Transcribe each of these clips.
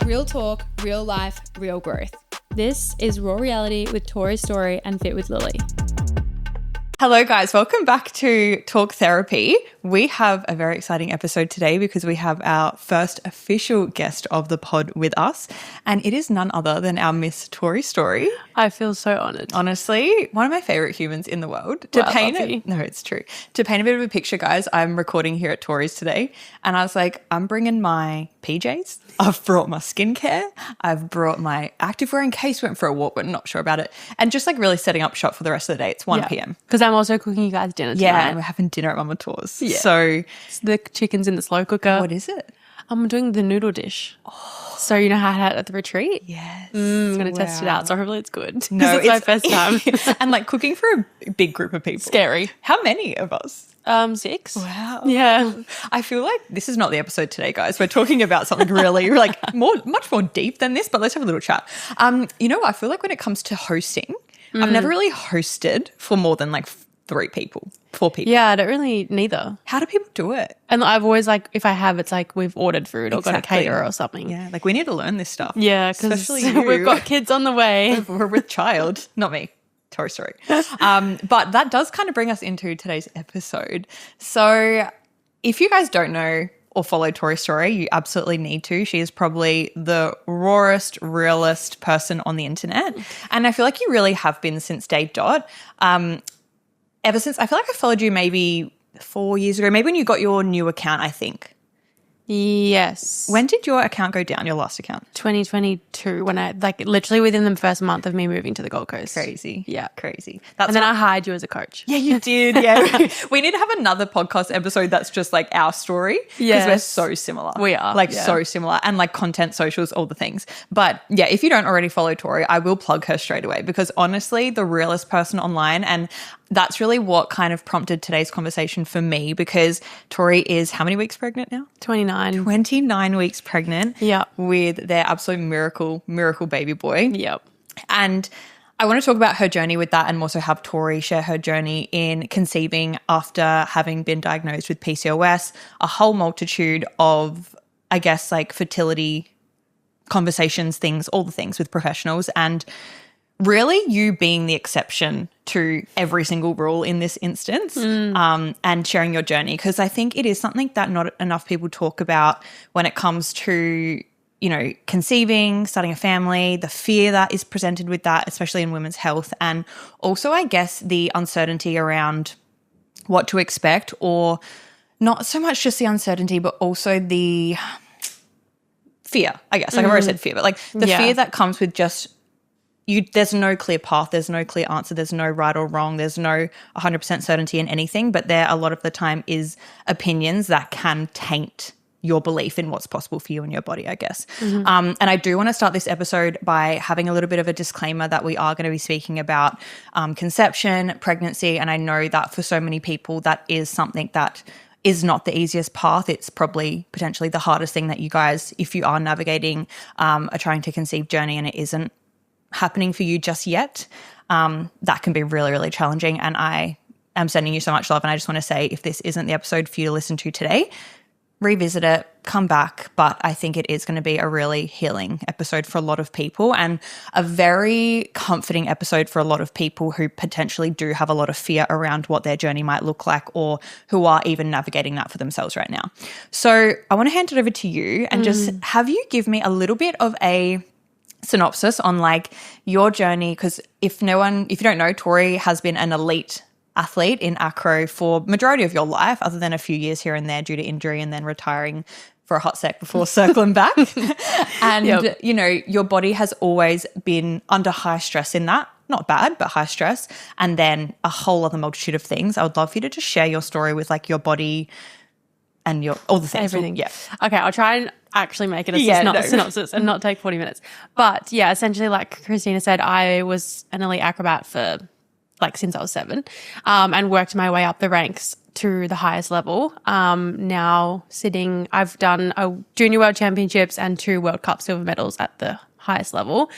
Real talk, real life, real growth. This is Raw Reality with Tori, Story and Fit with Lily. Hello guys, welcome back to Talk Therapy. We have a very exciting episode today because we have our first official guest of the pod with us, and it is none other than our Miss Tori Story. I feel so honoured. Honestly, one of my favourite humans in the world. No, it's true. To paint a bit of a picture, guys, I'm recording here at Tori's today, and I was like, I'm bringing my PJs. I've brought my skincare. I've brought my activewear in case we went for a walk, but not sure about it. And just like really setting up shop for the rest of the day. It's 1 p.m. Because I'm also cooking you guys dinner tonight. Yeah, and we're having dinner at Mama Tor's. Yeah. So it's the chicken's in the slow cooker. What is it? I'm doing the noodle dish. So you know how I had it at the retreat? Yes. I'm going to test it out. So hopefully it's good. No, it's my first time. And like cooking for a big group of people. Scary. How many of us? 6. Wow. Yeah. I feel like this is not the episode today, guys. We're talking about something really like much more deep than this, but let's have a little chat. You know, I feel like when it comes to hosting, I've never really hosted for more than like 4 people. Yeah, I don't really neither. How do people do it? And I've always like, if I have, it's like we've ordered food or got a caterer or something. Yeah, like we need to learn this stuff. Yeah, because we've got kids on the way. We're with child, not me. Tori Story. But that does kind of bring us into today's episode. So if you guys don't know or follow Tori Story, you absolutely need to. She is probably the rawest, realest person on the internet. And I feel like you really have been since day dot. Ever since, I feel like I followed you maybe 4 years ago, maybe when you got your new account, I think. Yes. When did your account go down, your last account? 2022, when I, like literally within the first month of me moving to the Gold Coast. Crazy. Yeah. Crazy. And then I hired you as a coach. Yeah, you did. Yeah. We need to have another podcast episode that's just like our story. Because we're so similar. We are. So similar. And like content, socials, all the things. But yeah, if you don't already follow Tori, I will plug her straight away because honestly, the realest person online. And that's really what kind of prompted today's conversation for me because Tori is how many weeks pregnant now? 29 weeks pregnant. Yep. With their absolute miracle baby boy. Yep. And I want to talk about her journey with that and also have Tori share her journey in conceiving after having been diagnosed with PCOS, a whole multitude of, I guess, like fertility conversations, things, all the things with professionals, and really you being the exception to every single rule in this instance and sharing your journey because I think it is something that not enough people talk about when it comes to, you know, conceiving, starting a family, the fear that is presented with that, especially in women's health, and also I guess the uncertainty around what to expect, or not so much just the uncertainty but also the fear, I guess. Like I've already said fear, but like the fear that comes with just there's no clear path, there's no clear answer, there's no right or wrong, there's no 100% certainty in anything, but there a lot of the time is opinions that can taint your belief in what's possible for you and your body, I guess. And I do want to start this episode by having a little bit of a disclaimer that we are going to be speaking about conception, pregnancy, and I know that for so many people that is something that is not the easiest path. It's probably potentially the hardest thing that you guys, if you are navigating a trying to conceive journey and it isn't happening for you just yet, that can be really, really challenging. And I am sending you so much love. And I just want to say, if this isn't the episode for you to listen to today, revisit it, come back. But I think it is going to be a really healing episode for a lot of people and a very comforting episode for a lot of people who potentially do have a lot of fear around what their journey might look like or who are even navigating that for themselves right now. So I want to hand it over to you and just have you give me a little bit of a synopsis on like your journey, because if you don't know, Tori has been an elite athlete in acro for majority of your life other than a few years here and there due to injury and then retiring for a hot sec before circling back. And you know, your body has always been under high stress in that, not bad, but high stress, and then a whole other multitude of things. I would love for you to just share your story with like your body and your all the things. Everything. Yeah. Okay, I'll try and actually make it a synopsis and not take 40 minutes. But yeah, essentially like Christina said, I was an elite acrobat for like since I was 7 and worked my way up the ranks to the highest level. Now I've done a junior world championships and 2 World Cup silver medals at the highest level,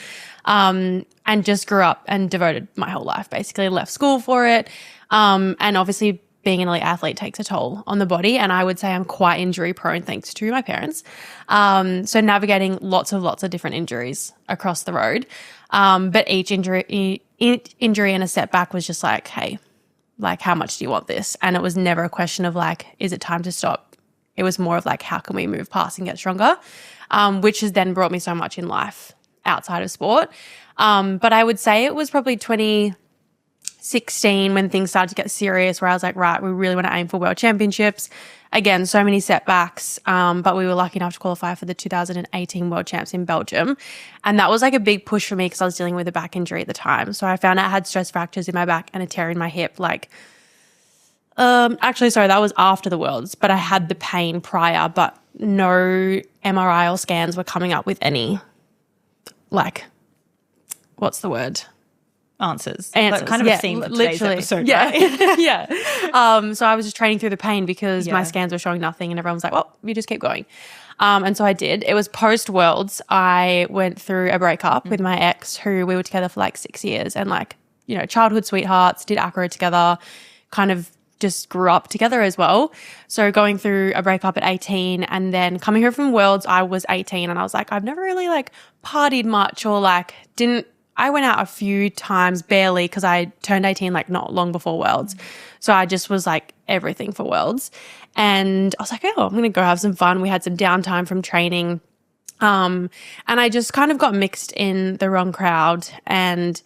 and just grew up and devoted my whole life, basically left school for it. And obviously being an elite athlete takes a toll on the body. And I would say I'm quite injury prone thanks to my parents. So navigating lots of different injuries across the road. But each injury and a setback was just like, hey, like, how much do you want this? And it was never a question of like, is it time to stop? It was more of like, how can we move past and get stronger? Which has then brought me so much in life outside of sport. But I would say it was probably 2016 when things started to get serious, where I was like, right, we really want to aim for world championships. Again, so many setbacks, but we were lucky enough to qualify for the 2018 World Champs in Belgium. And that was like a big push for me because I was dealing with a back injury at the time. So I found out I had stress fractures in my back and a tear in my hip. Like, actually, sorry, that was after the Worlds, but I had the pain prior, but no MRI or scans were coming up with any, like, what's the word? Answers. Answers. Like, kind of a theme for today's episode, yeah. right? Yeah. So I was just training through the pain because my scans were showing nothing and everyone was like, well, you just keep going. And so I did. It was post-Worlds. I went through a breakup with my ex who we were together for like 6 years and like, you know, childhood sweethearts, did acro together, kind of just grew up together as well. So going through a breakup at 18 and then coming here from Worlds, I was 18 and I was like, I've never really like partied much or like I went out a few times barely because I turned 18 like not long before Worlds. So I just was like everything for Worlds. And I was like, oh, I'm going to go have some fun. We had some downtime from training. And I just kind of got mixed in the wrong crowd. And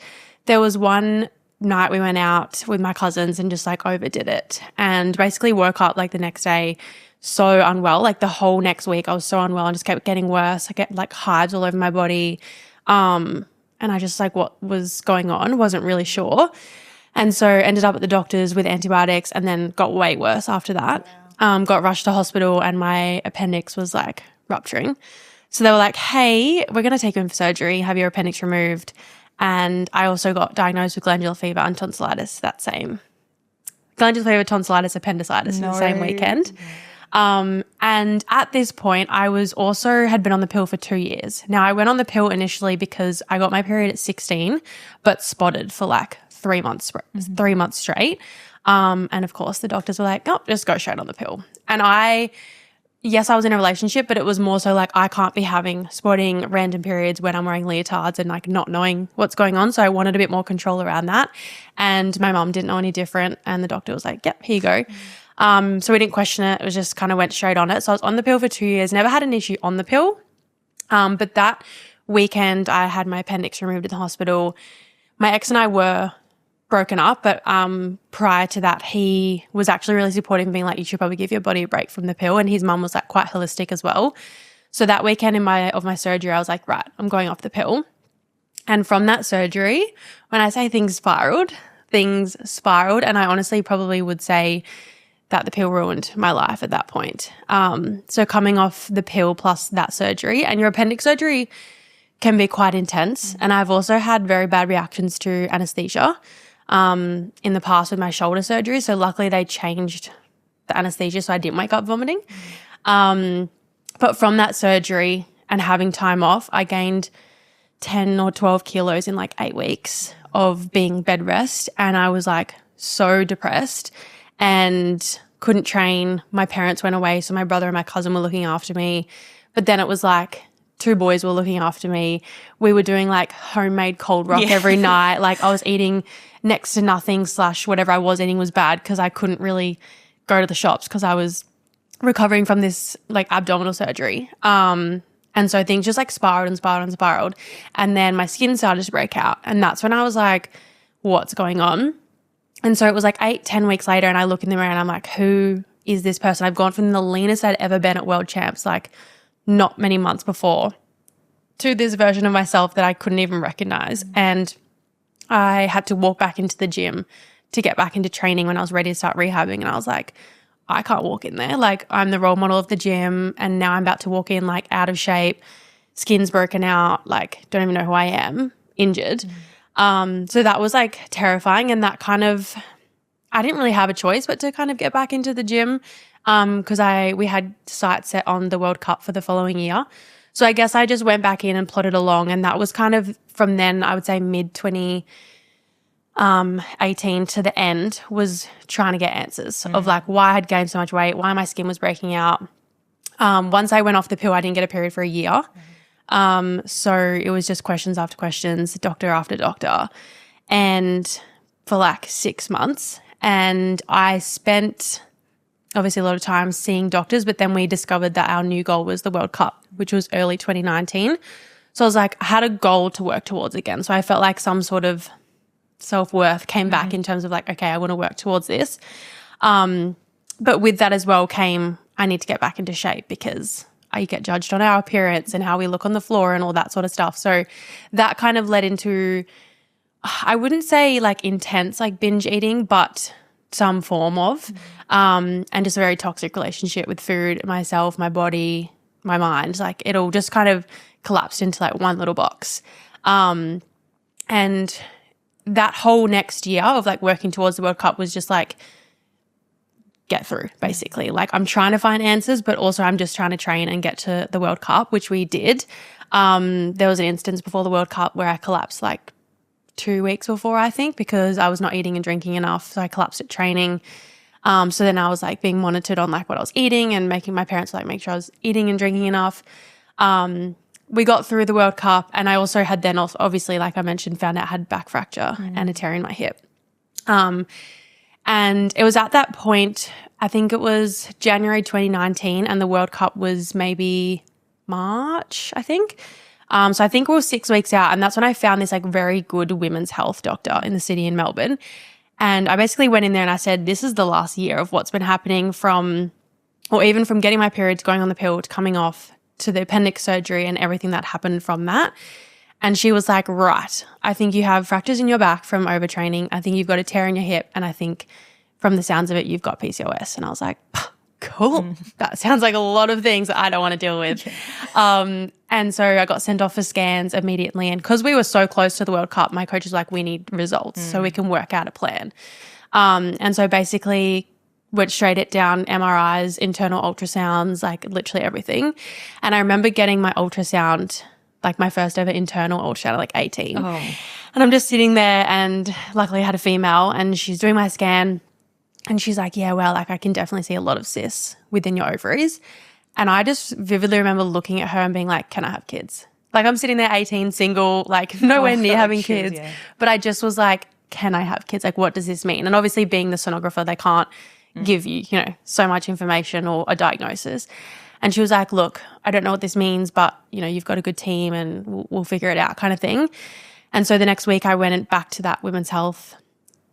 there was one night we went out with my cousins and just like overdid it. And basically woke up like the next day so unwell. Like the whole next week I was so unwell and just kept getting worse. I get like hives all over my body. And I just like what was going on, wasn't really sure. And so ended up at the doctors with antibiotics and then got way worse after that. Wow. Got rushed to hospital and my appendix was like rupturing. So they were like, hey, we're going to take you in for surgery, have your appendix removed. And I also got diagnosed with glandular fever and tonsillitis glandular fever, tonsillitis, appendicitis in the same weekend. And at this point, I was also had been on the pill for 2 years. Now, I went on the pill initially because I got my period at 16, but spotted for like 3 months, 3 months straight. And of course, the doctors were like, oh, just go straight on the pill. And yes, I was in a relationship, but it was more so like I can't be spotting random periods when I'm wearing leotards and like not knowing what's going on. So I wanted a bit more control around that. And my mum didn't know any different. And the doctor was like, yep, here you go. So we didn't question it. It was just kind of went straight on it. So I was on the pill for 2 years, never had an issue on the pill. But that weekend I had my appendix removed in the hospital. My ex and I were broken up, but prior to that, he was actually really supportive and being like, you should probably give your body a break from the pill. And his mum was like quite holistic as well. So that weekend of my surgery, I was like, right, I'm going off the pill. And from that surgery, when I say things spiraled. And I honestly probably would say that the pill ruined my life at that point. So coming off the pill plus that surgery, and your appendix surgery can be quite intense. And I've also had very bad reactions to anesthesia in the past with my shoulder surgery. So luckily they changed the anesthesia so I didn't wake up vomiting. But from that surgery and having time off, I gained 10 or 12 kilos in like 8 weeks of being bed rest. And I was like so depressed and couldn't train. My parents went away, so my brother and my cousin were looking after me. But then it was like 2 boys were looking after me. We were doing like homemade cold rock every night. Like I was eating next to nothing / whatever I was eating was bad because I couldn't really go to the shops because I was recovering from this like abdominal surgery. And so things just like spiraled. And then my skin started to break out. And that's when I was like, what's going on? And so it was like 8-10 weeks later and I look in the mirror and I'm like, who is this person? I've gone from the leanest I'd ever been at World Champs, like not many months before, to this version of myself that I couldn't even recognize. And I had to walk back into the gym to get back into training when I was ready to start rehabbing. And I was like, I can't walk in there. Like I'm the role model of the gym and now I'm about to walk in like out of shape, skin's broken out, like don't even know who I am, injured. So that was like terrifying. And that kind of, I didn't really have a choice but to kind of get back into the gym because we had sights set on the World Cup for the following year. So I guess I just went back in and plodded along. And that was kind of from then, I would say mid 20, 18 to the end was trying to get answers of like why I had gained so much weight, why my skin was breaking out. Once I went off the pill, I didn't get a period for a year. So it was just questions after questions, doctor after doctor, and for like 6 months. And I spent obviously a lot of time seeing doctors, but then we discovered that our new goal was the World Cup, which was early 2019. So I was like, I had a goal to work towards again. So I felt like some sort of self-worth came back in terms of like, okay, I want to work towards this. But with that as well came, I need to get back into shape because I get judged on our appearance and how we look on the floor and all that sort of stuff. So that kind of led into, I wouldn't say like intense, like binge eating, but some form of, and just a very toxic relationship with food, myself, my body, my mind. Like it all just kind of collapsed into like one little box. And that whole next year of like working towards the World Cup was just like, get through basically. Like I'm trying to find answers, but also I'm just trying to train and get to the World Cup, which we did. There was an instance before the World Cup where I collapsed like 2 weeks before, I think, because I was not eating and drinking enough. So I collapsed at training. So then I was like being monitored on like what I was eating and making my parents like make sure I was eating and drinking enough. We got through the World Cup, and I also had then also, obviously, like I mentioned, found out I had back fracture and a tear in my hip. And it was at that point, I think it was January 2019, and the World Cup was maybe March, I think. So I think we were 6 weeks out, and that's when I found this like very good women's health doctor in the city in Melbourne. And I basically went in there and I said, this is the last year of what's been happening from getting my periods, going on the pill, to coming off, to the appendix surgery and everything that happened from that. And she was like, right, I think you have fractures in your back from overtraining. I think you've got a tear in your hip. And I think from the sounds of it, you've got PCOS. And I was like, cool. That sounds like a lot of things that I don't want to deal with. And so I got sent off for scans immediately. And because we were so close to the World Cup, my coach was like, we need results so we can work out a plan. And so basically went straight it down, MRIs, internal ultrasounds, like literally everything. And I remember getting my ultrasound, like my first ever internal ultrasound at like 18. And I'm just sitting there, and luckily I had a female, and she's doing my scan, and she's like, yeah, well, like I can definitely see a lot of cysts within your ovaries. And I just vividly remember looking at her and being like, can I have kids? Like I'm sitting there 18, single, like nowhere near having kids. Yeah. But I just was like, can I have kids? Like what does this mean? And obviously being the sonographer, they can't give you, so much information or a diagnosis. And she was like, look, I don't know what this means, but, you've got a good team and we'll figure it out kind of thing. And so the next week I went back to that women's health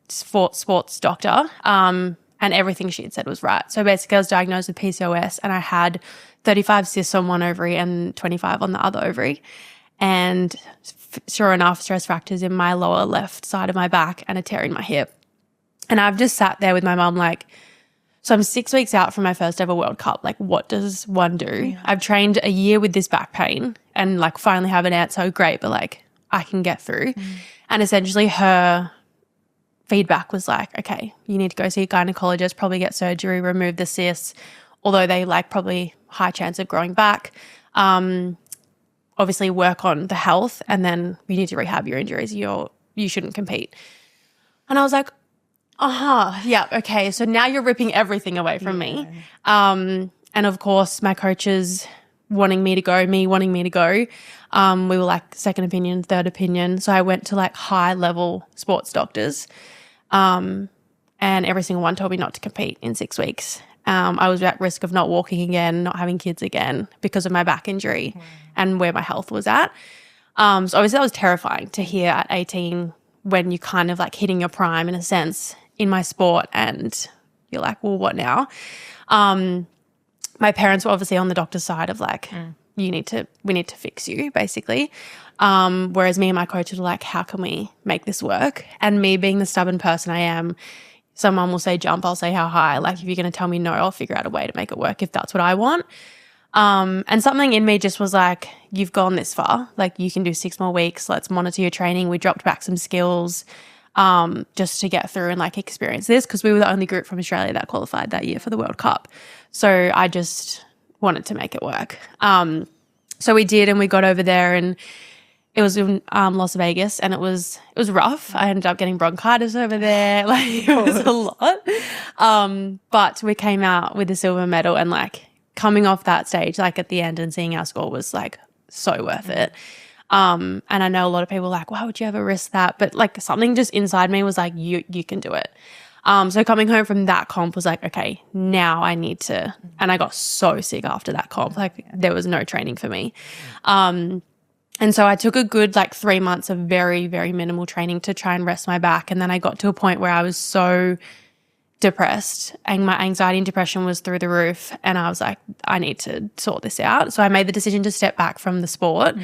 sports doctor, and everything she had said was right. So basically I was diagnosed with PCOS, and I had 35 cysts on one ovary and 25 on the other ovary. And sure enough, stress fractures in my lower left side of my back and a tear in my hip. And I've just sat there with my mum like, so I'm 6 weeks out from my first ever World Cup. Like, what does one do? Yeah. I've trained a year with this back pain and like finally have an answer. Great, but like I can get through. And essentially her feedback was like, okay, you need to go see a gynecologist, probably get surgery, remove the cysts, although they like probably high chance of growing back. Obviously work on the health, and then you need to rehab your injuries. You shouldn't compete. And I was like, yeah, okay. So now you're ripping everything away from me. And of course my coaches wanting me to go, me wanting me to go. We were like second opinion, third opinion. So I went to like high level sports doctors. And every single one told me not to compete in 6 weeks. I was at risk of not walking again, not having kids again because of my back injury and where my health was at. So obviously that was terrifying to hear at 18 when you kind of like hitting your prime in a sense in my sport, and you're like, well, what now? My parents were obviously on the doctor's side of like, we need to fix you basically. Whereas me and my coaches were like, how can we make this work? And me being the stubborn person I am, someone will say jump, I'll say how high. Like if you're going to tell me no, I'll figure out a way to make it work if that's what I want. And something in me just was like, you've gone this far, like you can do 6 more weeks. Let's monitor your training. We dropped back some skills, just to get through and like experience this, because we were the only group from Australia that qualified that year for the World Cup. So I just wanted to make it work. So we did, and we got over there, and it was in Las Vegas, and it was rough. I ended up getting bronchitis over there. Like, it was a lot. But we came out with a silver medal, and like coming off that stage, like at the end and seeing our score was like so worth it. And I know a lot of people are like, why would you ever risk that? But like something just inside me was like, you can do it. So coming home from that comp was like, okay, now I need to, and I got so sick after that comp. Like there was no training for me. And so I took a good like 3 months of very, very minimal training to try and rest my back. And then I got to a point where I was so depressed and my anxiety and depression was through the roof. And I was like, I need to sort this out. So I made the decision to step back from the sport,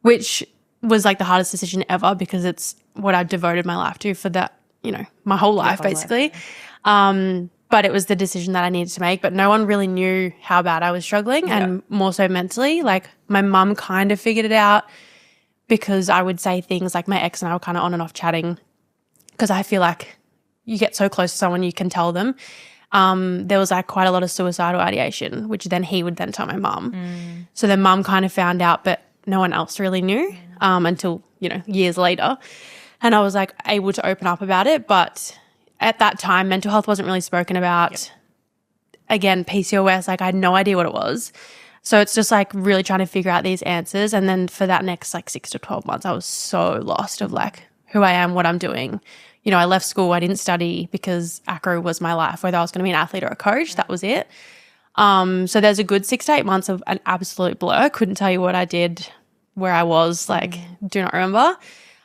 which was like the hardest decision ever because it's what I devoted my life to for that, you know, my whole life basically. But it was the decision that I needed to make. But no one really knew how bad I was struggling and more so mentally. Like my mum kind of figured it out because I would say things like my ex and I were kind of on and off chatting because I feel like you get so close to someone you can tell them. There was like quite a lot of suicidal ideation, which then he would then tell my mum. So then mum kind of found out, but no one else really knew until, you know, years later. And I was like able to open up about it. But at that time, mental health wasn't really spoken about. Again, PCOS, like I had no idea what it was. So it's just like really trying to figure out these answers. And then for that next like 6 to 12 months, I was so lost of like who I am, what I'm doing. You know, I left school, I didn't study because acro was my life, whether I was going to be an athlete or a coach, that was it. So there's a good 6 to 8 months of an absolute blur. Couldn't tell you what I did, where I was, like do not remember.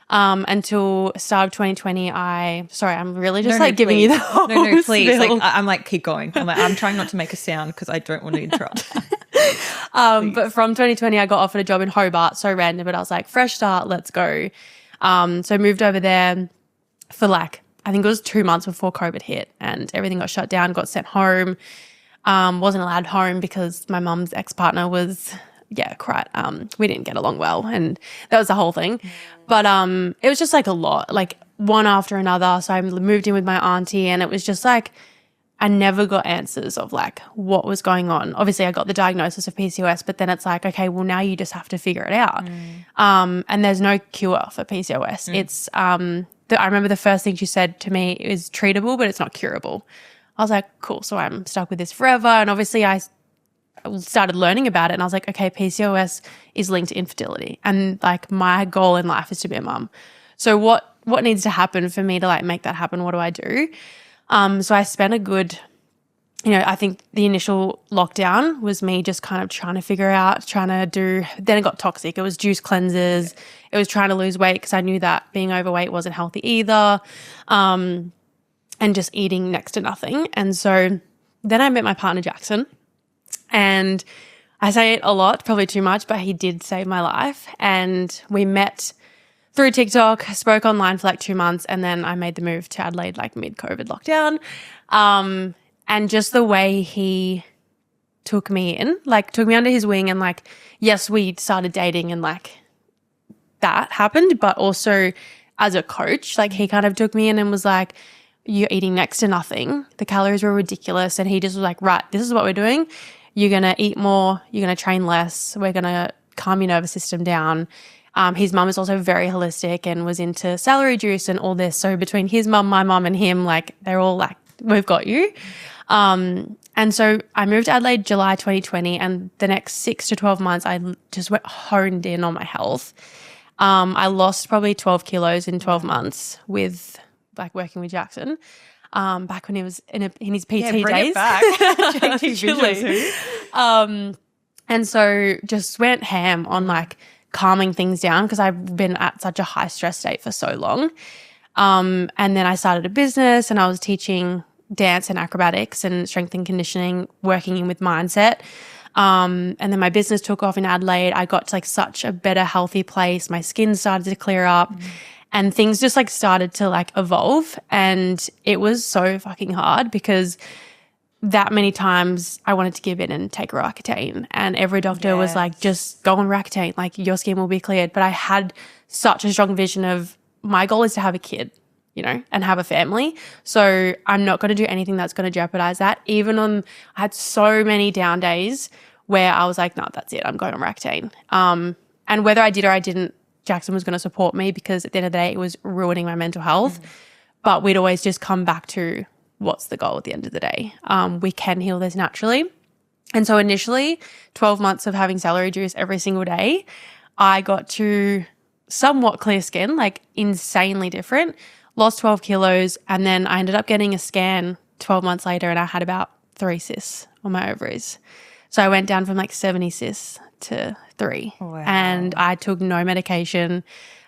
Until start of 2020, I'm really just giving you the whole No, please. spill. Like, I'm like, keep going. I'm trying not to make a sound because I don't want to interrupt. But from 2020, I got offered a job in Hobart, so random, but I was like, fresh start, let's go. So moved over there for like, I think it was 2 months before COVID hit and everything got shut down, got sent home. Wasn't allowed home because my mum's ex-partner was, we didn't get along well and that was the whole thing. But it was just like a lot, like one after another. So I moved in with my auntie and it was just like I never got answers of like what was going on. Obviously I got the diagnosis of PCOS, but then it's like, okay, well now you just have to figure it out. And there's no cure for PCOS. It's I remember the first thing she said to me is treatable, but it's not curable. I was like, cool, so I'm stuck with this forever. And obviously I started learning about it and I was like, okay, PCOS is linked to infertility and like my goal in life is to be a mum. So what needs to happen for me to like make that happen? What do I do? So I spent a good, I think the initial lockdown was me just kind of trying to figure out, then it got toxic. It was juice cleanses. It was trying to lose weight because I knew that being overweight wasn't healthy either. And just eating next to nothing. And so then I met my partner, Jackson, and I say it a lot, probably too much, but he did save my life. And we met through TikTok, spoke online for like 2 months, and then I made the move to Adelaide like mid-COVID lockdown. And just the way he took me under his wing and like, yes, we started dating and like that happened, but also as a coach, like he kind of took me in and was like, you're eating next to nothing. The calories were ridiculous. And he just was like, right, this is what we're doing. You're going to eat more. You're going to train less. We're going to calm your nervous system down. His mum is also very holistic and was into celery juice and all this. So between his mum, my mum and him, like they're all like, we've got you. And so I moved to Adelaide July 2020 and the next 6 to 12 months I just went honed in on my health. I lost probably 12 kilos in 12 months with like working with Jackson, back when he was in his PT bring days. It back. Actually. And so just went ham on like calming things down because I've been at such a high stress state for so long. And then I started a business and I was teaching dance and acrobatics and strength and conditioning, working in with mindset. And then my business took off in Adelaide. I got to like such a better, healthy place. My skin started to clear up. And things just like started to like evolve and it was so fucking hard because that many times I wanted to give in and take Roaccutane and every doctor was like, just go on Roaccutane, like your skin will be cleared. But I had such a strong vision of my goal is to have a kid, and have a family. So I'm not going to do anything that's going to jeopardize that. I had so many down days where I was like, no, that's it. I'm going on Roaccutane. And whether I did or I didn't Jackson was going to support me, because at the end of the day, it was ruining my mental health. But we'd always just come back to, what's the goal at the end of the day? We can heal this naturally. And so initially, 12 months of having celery juice every single day, I got to somewhat clear skin, like insanely different, lost 12 kilos, and then I ended up getting a scan 12 months later and I had about 3 cysts on my ovaries. So I went down from like 70 cysts to 3. Wow. And I took no medication.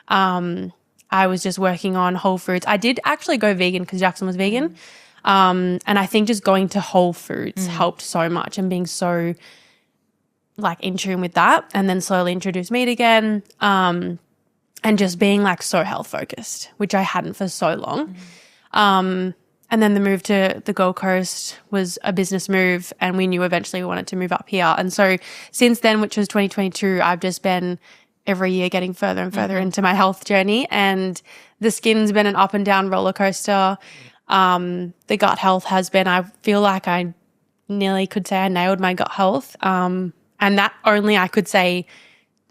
I was just working on whole foods. I did actually go vegan because Jackson was vegan. And I think just going to whole foods helped so much, and being so like in tune with that, and then slowly introduced meat again. And just being like so health focused, which I hadn't for so long. And then the move to the Gold Coast was a business move, and we knew eventually we wanted to move up here. And so since then, which was 2022, I've just been every year getting further and further into my health journey, and the skin's been an up and down roller coaster. The gut health has been, I feel like I nearly could say I nailed my gut health. And that only I could say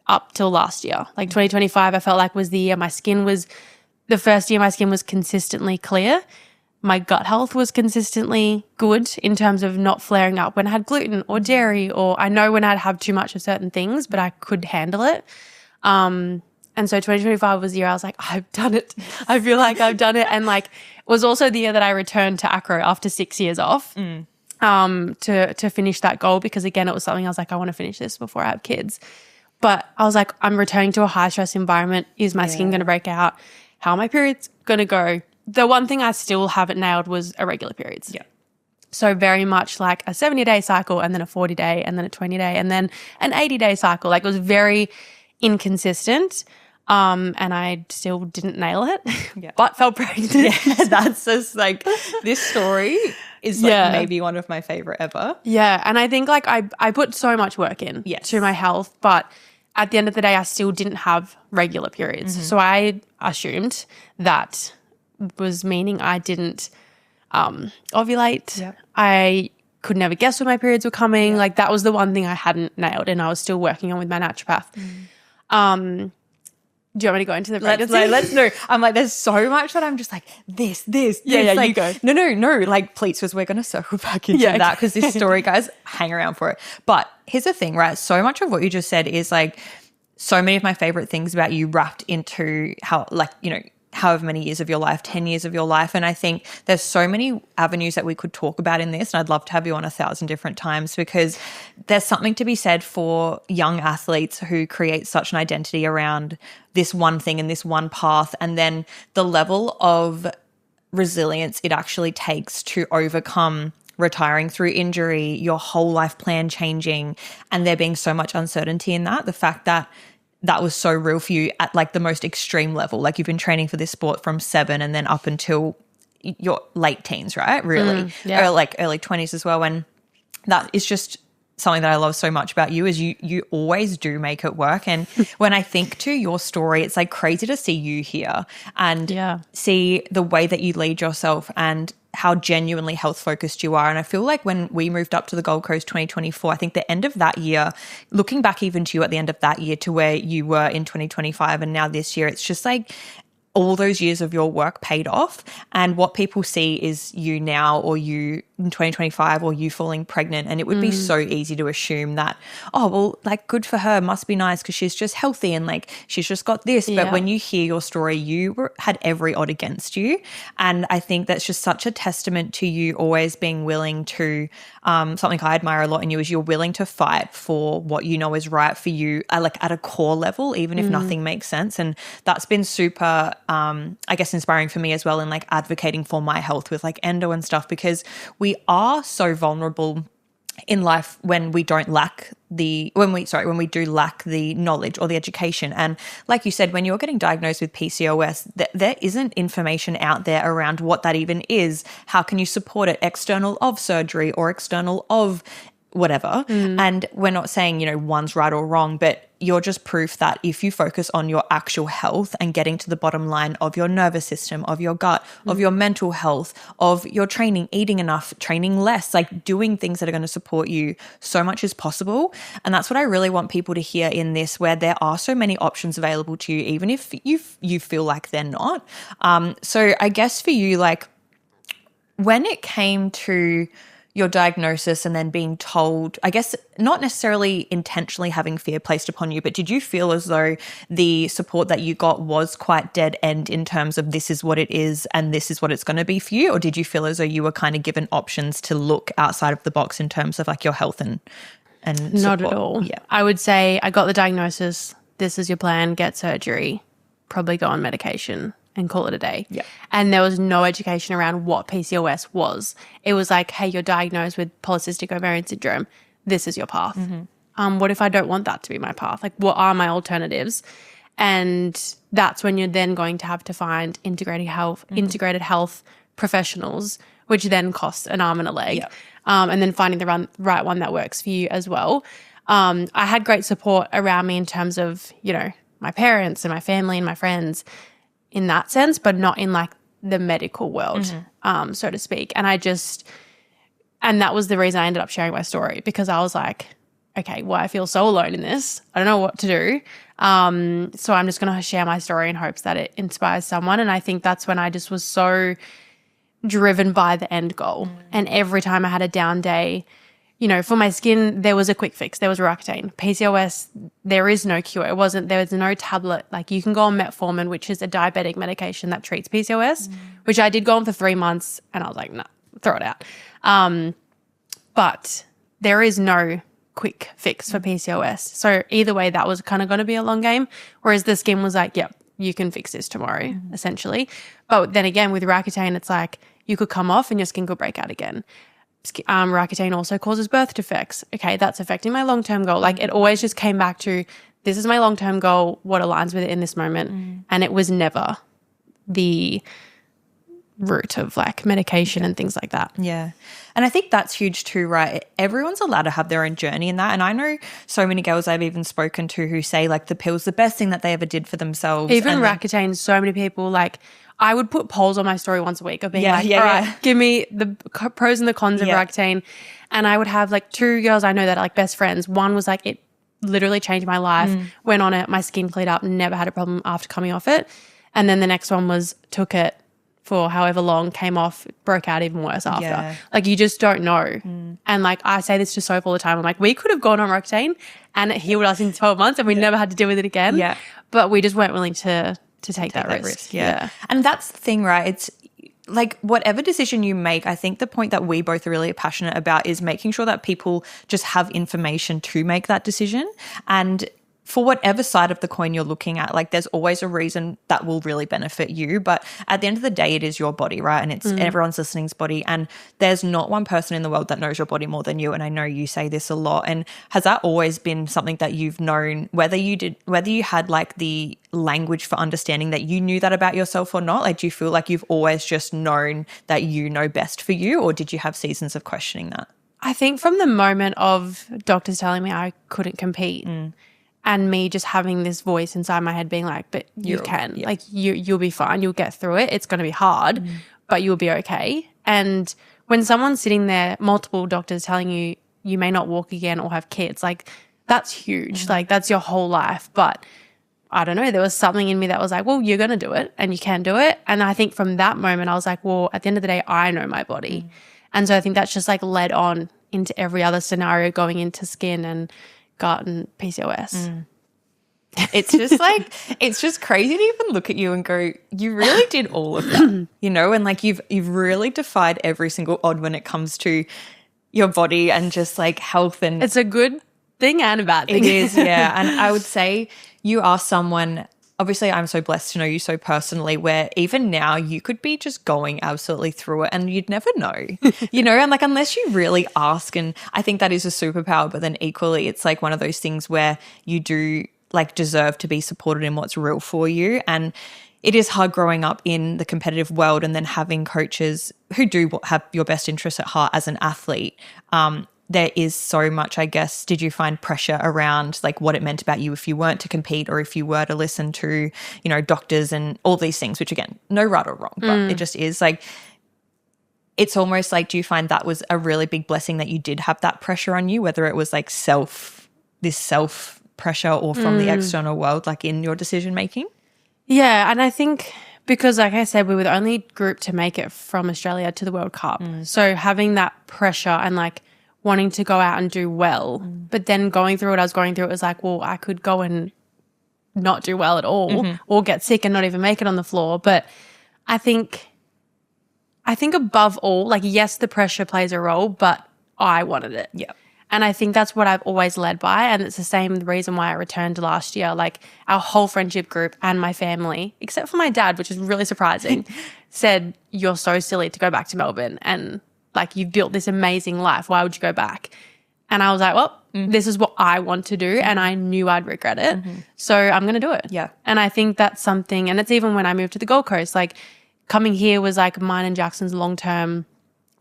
up till last year. Like 2025, I felt like was the year the first year my skin was consistently clear. My gut health was consistently good in terms of not flaring up when I had gluten or dairy, or I know when I'd have too much of certain things, but I could handle it. And so 2025 was the year I was like, I've done it. I feel like I've done it. And like, it was also the year that I returned to acro after 6 years off to finish that goal, because again, it was something I was like, I want to finish this before I have kids. But I was like, I'm returning to a high stress environment. Is my skin going to break out? How are my periods going to go? The one thing I still haven't nailed was irregular periods. Yeah. So very much like a 70-day cycle, and then a 40-day, and then a 20-day, and then an 80-day cycle. Like, it was very inconsistent. And I still didn't nail it, but felt pregnant. Yeah, that's just like, this story is like maybe one of my favorite ever. Yeah. And I think like I put so much work in to my health, but at the end of the day, I still didn't have regular periods. So I assumed that was meaning I didn't ovulate. Yep. I could never guess when my periods were coming. Like, that was the one thing I hadn't nailed, and I was still working on with my naturopath. Do you want me to go into the pregnancy? Let's know. I'm like, there's so much that I'm just like, this. Yeah, like, you go. No. Like, please, because we're going to circle back into that, because this story, guys, hang around for it. But here's the thing, right? So much of what you just said is like, so many of my favorite things about you wrapped into how, like, you know, however many years of your life, 10 years of your life. And I think there's so many avenues that we could talk about in this. And I'd love to have you on 1,000 different times, because there's something to be said for young athletes who create such an identity around this one thing and this one path. And then the level of resilience it actually takes to overcome retiring through injury, your whole life plan changing, and there being so much uncertainty in that. The fact that that was so real for you at like the most extreme level. Like, you've been training for this sport from 7 and then up until your late teens, right? Really. Or like early 20s as well. And that is just something that I love so much about you, is you always do make it work. And when I think to your story, it's like crazy to see you here and see the way that you lead yourself and how genuinely health focused you are. And I feel like when we moved up to the Gold Coast 2024, I think the end of that year, looking back even to you at the end of that year to where you were in 2025 and now this year, it's just like all those years of your work paid off. And what people see is you now, or you in 2025, or you falling pregnant. And it would be so easy to assume that, oh, well, like, good for her, must be nice because she's just healthy and like she's just got this. But when you hear your story, you had every odd against you. And I think that's just such a testament to you always being willing to, something I admire a lot in you is you're willing to fight for what you know is right for you, like at a core level, even if nothing makes sense. And that's been super, I guess, inspiring for me as well in like advocating for my health with like endo and stuff, because we are so vulnerable in life when we don't lack when we do lack the knowledge or the education. And like you said, when you're getting diagnosed with PCOS, there isn't information out there around what that even is. How can you support it external of surgery or external of whatever. And we're not saying, one's right or wrong, but you're just proof that if you focus on your actual health and getting to the bottom line of your nervous system, of your gut, of your mental health, of your training, eating enough, training less, like doing things that are going to support you, so much is possible. And that's what I really want people to hear in this, where there are so many options available to you, even if you feel like they're not. So I guess for you, like when it came to your diagnosis and then being told, I guess not necessarily intentionally having fear placed upon you, but did you feel as though the support that you got was quite dead end in terms of this is what it is and this is what it's going to be for you? Or did you feel as though you were kind of given options to look outside of the box in terms of like your health and Not support? at all. Yeah. I would say I got the diagnosis, this is your plan, get surgery, probably go on medication and call it a day. Yeah. And there was no education around what PCOS was. It was like, hey, you're diagnosed with polycystic ovarian syndrome. This is your path. What if I don't want that to be my path? Like, what are my alternatives? And that's when you're then going to have to find integrated health professionals, which then costs an arm and a leg. Yeah. And then finding the right one that works for you as well. I had great support around me in terms of, my parents and my family and my friends in that sense, but not in like the medical world, so to speak. And that was the reason I ended up sharing my story, because I was like, okay, well, I feel so alone in this. I don't know what to do. So I'm just going to share my story in hopes that it inspires someone. And I think that's when I just was so driven by the end goal. And every time I had a down day, for my skin, there was a quick fix. There was Roaccutane. PCOS, there is no cure. There was no tablet. Like you can go on metformin, which is a diabetic medication that treats PCOS, which I did go on for 3 months and I was like, nah, throw it out. But there is no quick fix for PCOS. So either way, that was kind of going to be a long game. Whereas the skin was like, yep, you can fix this tomorrow, essentially. But then again, with Roaccutane, it's like you could come off and your skin could break out again. Roaccutane also causes birth defects. Okay, that's affecting my long-term goal. Like it always just came back to, this is my long-term goal, what aligns with it in this moment. And it was never the route of like medication and things like that. Yeah. And I think that's huge too, right? Everyone's allowed to have their own journey in that. And I know so many girls I've even spoken to who say like the pill's the best thing that they ever did for themselves. Even Roaccutane, so many people like, I would put polls on my story once a week of being all right, give me the pros and the cons of Roaccutane. And I would have like 2 girls I know that are like best friends. One was like, it literally changed my life, went on it, my skin cleared up, never had a problem after coming off it. And then the next one was took it for however long, came off, broke out even worse after. Yeah. Like you just don't know. And like I say this to Soph all the time. I'm like, we could have gone on Roaccutane and it healed us in 12 months and we never had to deal with it again. Yeah. But we just weren't willing to take that risk. Yeah. And that's the thing, right? It's like whatever decision you make, I think the point that we both are really passionate about is making sure that people just have information to make that decision. And for whatever side of the coin you're looking at, like there's always a reason that will really benefit you. But at the end of the day, it is your body, right? And it's everyone's listening's body. And there's not one person in the world that knows your body more than you. And I know you say this a lot. And has that always been something that you've known, whether you had like the language for understanding that you knew that about yourself or not? Like, do you feel like you've always just known that you know best for you, or did you have seasons of questioning that? I think from the moment of doctors telling me I couldn't compete, and me just having this voice inside my head being like, but you can. Yeah. Like you'll be fine. You'll get through it. It's going to be hard, but you'll be okay. And when someone's sitting there, multiple doctors telling you you may not walk again or have kids, like that's huge. Like that's your whole life. But I don't know, there was something in me that was like, well, you're going to do it and you can do it. And I think from that moment I was like, well, at the end of the day, I know my body. And so I think that's just like led on into every other scenario going into skin and gut and PCOS. It's just like, it's just crazy to even look at you and go, you really did all of that, and like you've really defied every single odd when it comes to your body and just like health. And it's a good thing and a bad thing. It is, yeah. And I would say you are someone, obviously I'm so blessed to know you so personally, where even now you could be just going absolutely through it and you'd never know, and like unless you really ask. And I think that is a superpower, but then equally it's like one of those things where you do like deserve to be supported in what's real for you. And it is hard growing up in the competitive world and then having coaches who do have your best interests at heart as an athlete. there is so much, I guess, did you find pressure around like what it meant about you if you weren't to compete or if you were to listen to, you know, doctors and all these things, which again, no right or wrong, but it just is like, it's almost like, do you find that was a really big blessing that you did have that pressure on you, whether it was like self pressure or from the external world, like in your decision making? Yeah. And I think because, like I said, we were the only group to make it from Australia to the World Cup. So having that pressure and like wanting to go out and do well, but then going through what I was going through, it was like, well, I could go and not do well at all or get sick and not even make it on the floor. But I think above all, like, yes, the pressure plays a role, but I wanted it. Yeah. And I think that's what I've always led by. And it's the same reason why I returned last year. Like, our whole friendship group and my family, except for my dad, which is really surprising, said, you're so silly to go back to Melbourne. And like, you've built this amazing life. Why would you go back? And I was like, well, this is what I want to do. And I knew I'd regret it. So I'm going to do it. Yeah. And I think that's something, and it's even when I moved to the Gold Coast, like coming here was like mine and Jackson's long-term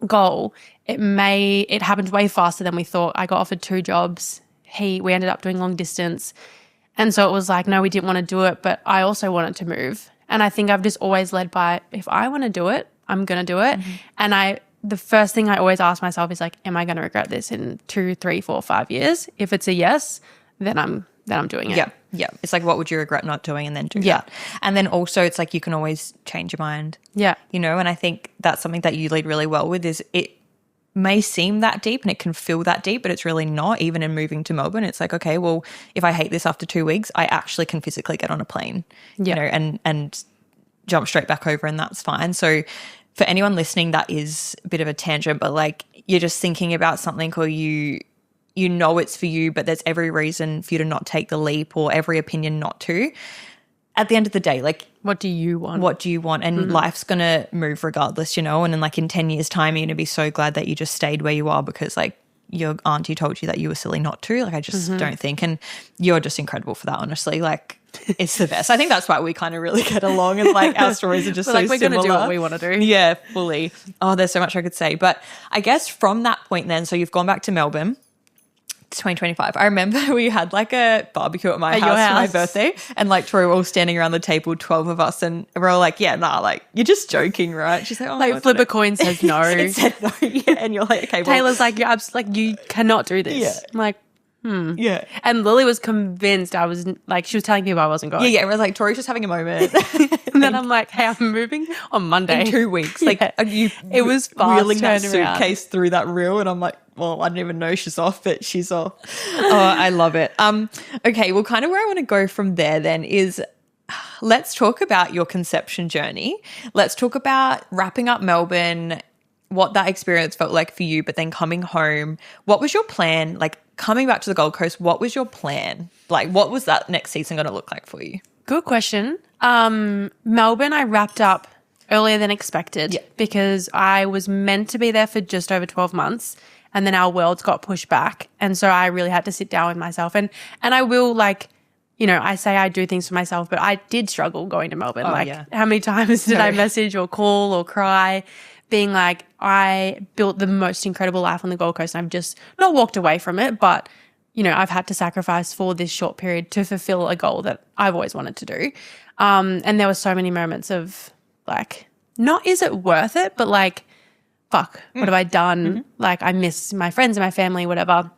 goal. It happened way faster than we thought. I got offered 2 jobs. We ended up doing long distance. And so it was like, no, we didn't want to do it, but I also wanted to move. And I think I've just always led by, if I want to do it, I'm going to do it. And the first thing I always ask myself is like, am I going to regret this in 2, 3, 4, 5 years? If it's a yes, then I'm doing it. Yeah. Yeah. It's like, what would you regret not doing, and then do that? And then also it's like, you can always change your mind. Yeah. You know, and I think that's something that you lead really well with, is it may seem that deep and it can feel that deep, but it's really not. Even in moving to Melbourne, it's like, okay, well, if I hate this after 2 weeks, I actually can physically get on a plane, you know, and jump straight back over, and that's fine. So for anyone listening, that is a bit of a tangent, but like, you're just thinking about something, or you know it's for you, but there's every reason for you to not take the leap, or every opinion not to. At the end of the day, like, what do you want? What do you want? And life's going to move regardless, you know? And then like in 10 years' time, you're going to be so glad that you just stayed where you are, because like your auntie told you that you were silly not to. Like, I just don't think. And you're just incredible for that, honestly. Like, it's the best. I think that's why we kind of really get along, and like our stories are just so like, we're similar. We're going to do what we want to do. Yeah, fully. Oh, there's so much I could say. But I guess from that point then, so you've gone back to Melbourne. It's 2025. I remember we had like a barbecue at my house for my birthday, and like Tori, were all standing around the table, 12 of us, and we're all like, yeah, nah, like, you're just joking, right? She's like, oh, like, flip a coin says no. It said no, yeah. And you're like, okay, well. Taylor's like, you're like, you cannot do this. Yeah. I'm like, yeah. And Lily was convinced I was like, she was telling people I wasn't going. Yeah, we're like, Tori's just having a moment. And then I'm like, hey, I'm moving on Monday. In 2 weeks. Like, it was fast wheeling that turnaround. suitcase through that reel, and I'm like, well, I didn't even know she's off, but she's off. Oh, I love it. Okay, well, kind of where I want to go from there then is, let's talk about your conception journey. Let's talk about wrapping up Melbourne, what that experience felt like for you, but then coming home. What was your plan? Like, coming back to the Gold Coast, what was your plan? Like, what was that next season going to look like for you? Good question. Melbourne, I wrapped up earlier than expected because I was meant to be there for just over 12 months. And then our worlds got pushed back. And so I really had to sit down with myself. And I will, like, you know, I say I do things for myself, but I did struggle going to Melbourne. How many times did I message or call or cry, being like, I built the most incredible life on the Gold Coast, and I've just not walked away from it, but, you know, I've had to sacrifice for this short period to fulfill a goal that I've always wanted to do. And there were so many moments of like, not is it worth it, but like, fuck, what have I done? Like, I miss my friends and my family, whatever.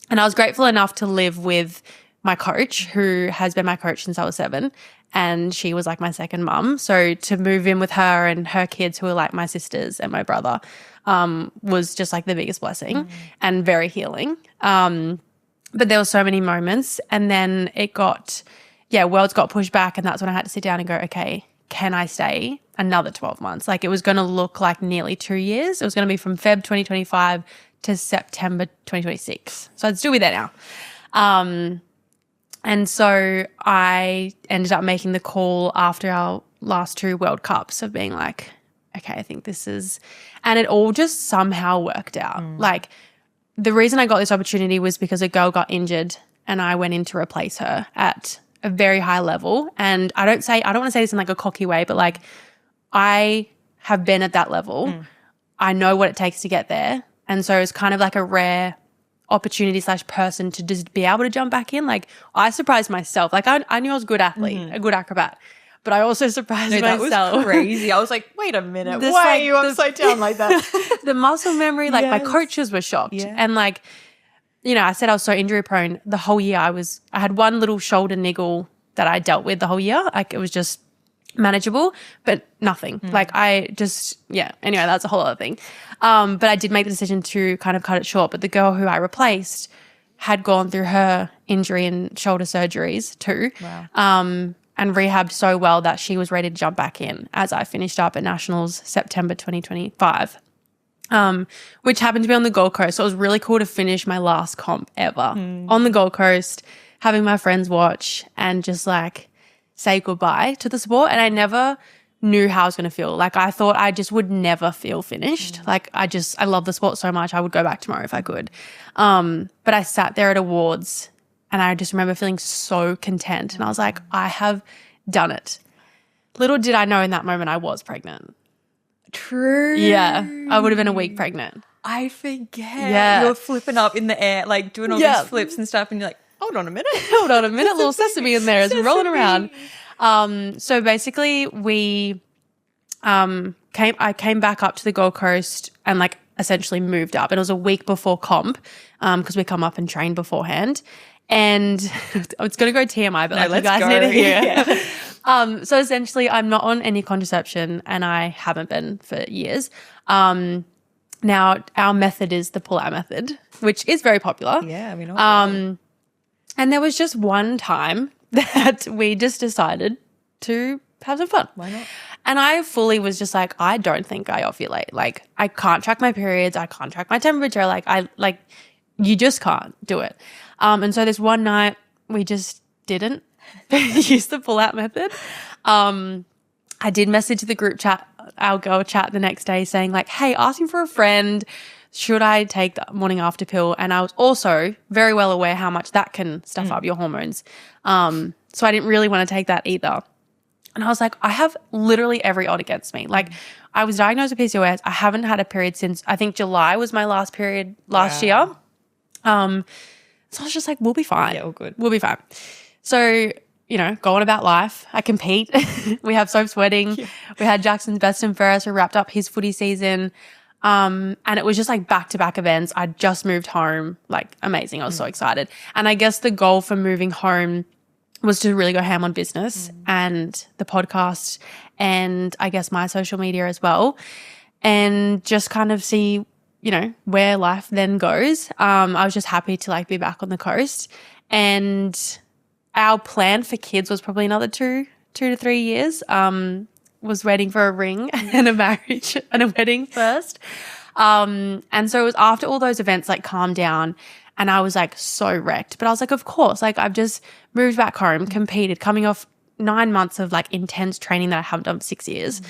And I was grateful enough to live with my coach, who has been my coach since I was 7. And she was like my second mum. So to move in with her and her kids, who are like my sisters and my brother, was just like the biggest blessing and very healing. But there were so many moments. And then worlds got pushed back. And that's when I had to sit down and go, okay, can I stay another 12 months? Like, it was going to look like nearly 2 years. It was going to be from Feb 2025 to September 2026. So I'd still be there now. And so I ended up making the call after our last 2 World Cups of being like, okay, I think this is, and it all just somehow worked out. Like, the reason I got this opportunity was because a girl got injured and I went in to replace her at a very high level. And I don't want to say this in like a cocky way, but like, I have been at that level. I know what it takes to get there. And so it's kind of like a rare opportunity / person to just be able to jump back in. Like I surprised myself. Like I knew I was a good athlete, a good acrobat, but I also surprised myself. That was crazy. I was like, wait a minute, why are you upside down like that? The muscle memory, like my coaches were shocked. Yeah. And like, you know, I said I was so injury prone. The whole year I had one little shoulder niggle that I dealt with the whole year. Like it was just manageable, but nothing. Like I just, anyway, that's a whole other thing. But I did make the decision to kind of cut it short. But the girl who I replaced had gone through her injury and shoulder surgeries too. Wow. And rehabbed so well that she was ready to jump back in as I finished up at Nationals September 2025. Which happened to be on the Gold Coast. So it was really cool to finish my last comp ever on the Gold Coast, having my friends watch and just like say goodbye to the sport. And I never knew how I was going to feel. Like I thought I just would never feel finished. Like I love the sport so much. I would go back tomorrow if I could. But I sat there at awards and I just remember feeling so content. And I was like, I have done it. Little did I know in that moment I was pregnant. True. Yeah. I would have been a week pregnant. I forget. Yeah. You're flipping up in the air, like doing all these flips and stuff. And you're like, hold on a minute. Hold on a minute. Little sesame in there as we're rolling around. So basically I came back up to the Gold Coast and like essentially moved up. And it was a week before comp because we come up and train beforehand. And it's going to go TMI, but you guys need to hear. So essentially I'm not on any contraception and I haven't been for years. Now our method is the pull-out method, which is very popular. Yeah, I mean, and there was just one time that we just decided to have some fun. Why not? And I fully was just like, I don't think I ovulate. Like I can't track my periods. I can't track my temperature. You just can't do it. And so this one night we just didn't use the pull-out method. I did message the group chat, our girl chat the next day saying like, hey, asking for a friend, should I take the morning after pill? And I was also very well aware how much that can stuff up your hormones. So I didn't really want to take that either. And I was like, I have literally every odd against me. Like I was diagnosed with PCOS. I haven't had a period since I think July was my last period last year. So I was just like, we'll be fine. Yeah, all good. We'll be fine. So, you know, go on about life. I compete. We have Soap's wedding. Yeah. We had Jackson's best and fairest. We wrapped up his footy season. And it was just like back-to-back events. I just moved home. Like amazing. I was so excited. And I guess the goal for moving home was to really go ham on business and the podcast and I guess my social media as well. And just kind of see, you know, where life then goes. I was just happy to like be back on the coast. And our plan for kids was probably another two to 3 years. Was waiting for a ring and a marriage and a wedding first. And so it was after all those events like calmed down and I was like so wrecked. But I was like, of course, like I've just moved back home, competed, coming off 9 months of like intense training that I haven't done for 6 years.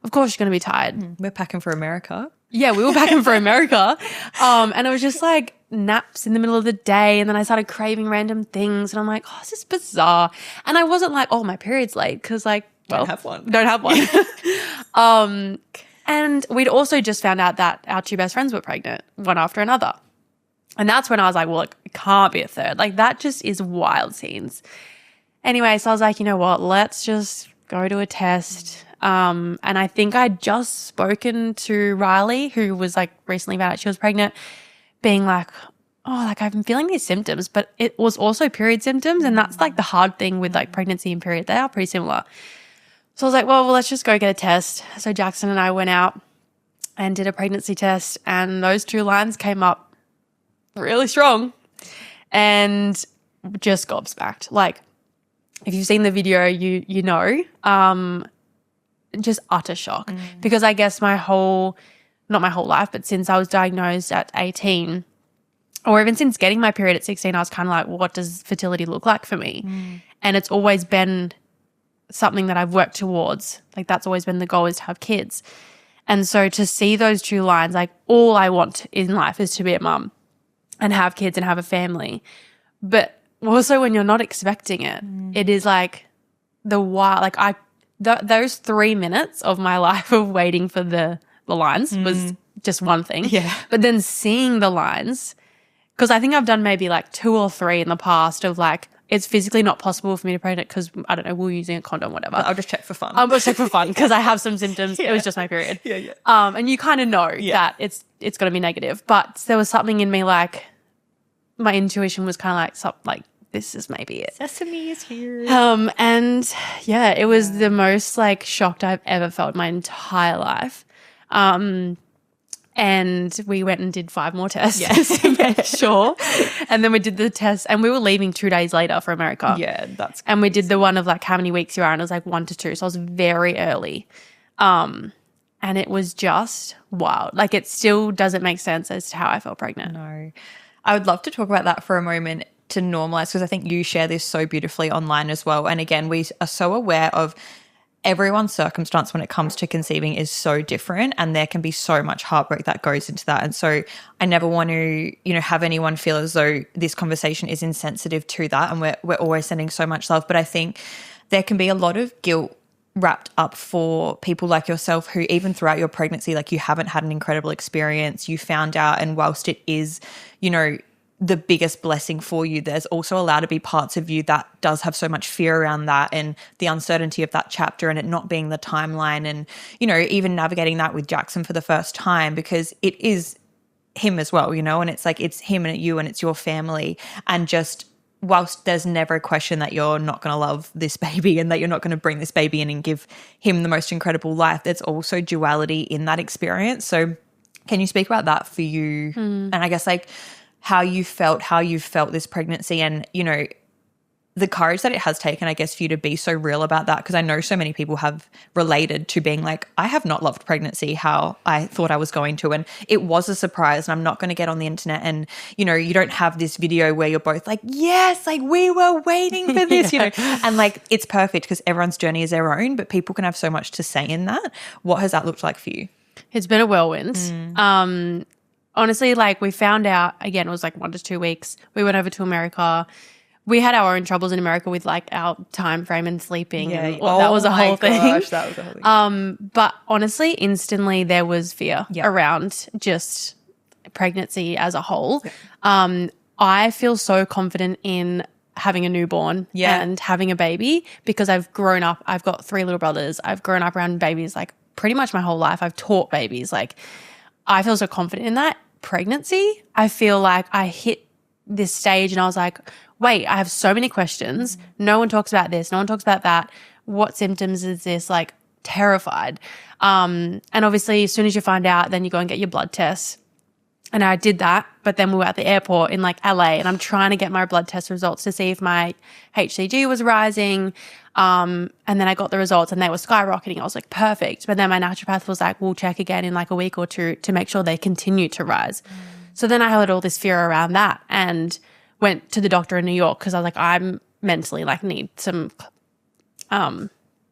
Of course you're going to be tired. We're packing for America. Yeah, we were packing for America. And it was just like naps in the middle of the day. And then I started craving random things. And I'm like, oh, this is bizarre. And I wasn't like, oh, my period's late. Because like, well, don't have one. Don't have one. And we'd also just found out that our two best friends were pregnant, one after another. And that's when I was like, well, it can't be a third. Like that just is wild scenes. Anyway, so I was like, you know what, let's just go to a test. And I think I'd just spoken to Riley, who was like recently found out she was pregnant, being like, oh, like I've been feeling these symptoms, but it was also period symptoms. And that's like the hard thing with like pregnancy and period. They are pretty similar. So I was like, well, let's just go get a test. So Jackson and I went out and did a pregnancy test and those two lines came up really strong and just gobsmacked. Like if you've seen the video, you know, just utter shock because I guess not my whole life, but since I was diagnosed at 18 or even since getting my period at 16, I was kind of like, what does fertility look like for me? And it's always been something that I've worked towards. Like that's always been the goal, is to have kids. And so to see those two lines, like all I want in life is to be a mum and have kids and have a family. But also when you're not expecting it, it is like the wild, like those 3 minutes of my life of waiting for the lines was just one thing. Yeah. But then seeing the lines because I think I've done maybe like 2 or 3 in the past of like, it's physically not possible for me to pregnant because, I don't know, we're using a condom, whatever. I'll just check for fun. I'll just check for fun because I have some symptoms. It was just my period. Yeah. And you kind of know that it's going to be negative. But there was something in me like, my intuition was kind of like, this is maybe it. Sesame is here. And yeah, it was the most like shocked I've ever felt in my entire life. And we went and did 5 more tests to make sure. And then we did the test and we were leaving 2 days later for America. Yeah, that's And we did the one of like how many weeks you are, and it was like 1 to 2. So I was very early. And it was just wild. Like it still doesn't make sense as to how I felt pregnant. No. I would love to talk about that for a moment to normalize, because I think you share this so beautifully online as well. And again, we are so aware of everyone's circumstance when it comes to conceiving is so different, and there can be so much heartbreak that goes into that. And so I never want to, have anyone feel as though this conversation is insensitive to that, and we're always sending so much love. But I think there can be a lot of guilt wrapped up for people like yourself who even throughout your pregnancy, like you haven't had an incredible experience, you found out, and whilst it is, the biggest blessing for you, there's also allowed to be parts of you that does have so much fear around that, and the uncertainty of that chapter and it not being the timeline, and even navigating that with Jackson for the first time, because it is him as well, and it's like it's him and you and it's your family. And just whilst there's never a question that you're not going to love this baby and that you're not going to bring this baby in and give him the most incredible life, there's also duality in that experience. So can you speak about that for you? And I guess like how you felt this pregnancy, and, the courage that it has taken, I guess, for you to be so real about that. Because I know so many people have related to being like, I have not loved pregnancy how I thought I was going to. And it was a surprise, and I'm not going to get on the internet and, you don't have this video where you're both like, yes, like we were waiting for this, and like it's perfect because everyone's journey is their own, but people can have so much to say in that. What has that looked like for you? It's been a whirlwind. Honestly, like we found out, again, it was like 1 to 2 weeks. We went over to America. We had our own troubles in America with like our time frame and sleeping. Yeah. And that was a whole thing. That was a whole thing. But honestly, instantly there was fear around just pregnancy as a whole. Yeah. I feel so confident in having a newborn and having a baby because I've grown up. I've got 3 little brothers. I've grown up around babies like pretty much my whole life. I've taught babies. Like I feel so confident in that. Pregnancy, I feel like I hit this stage and I was like, wait, I have so many questions. No one talks about this. No one talks about that. What symptoms is this? Like terrified. And obviously as soon as you find out, then you go and get your blood tests. And I did that, but then we were at the airport in like LA and I'm trying to get my blood test results to see if my HCG was rising. And then I got the results and they were skyrocketing. I was like, perfect. But then my naturopath was like, we'll check again in like a week or 2 to make sure they continue to rise. So then I had all this fear around that and went to the doctor in New York because I was like, I'm mentally like need some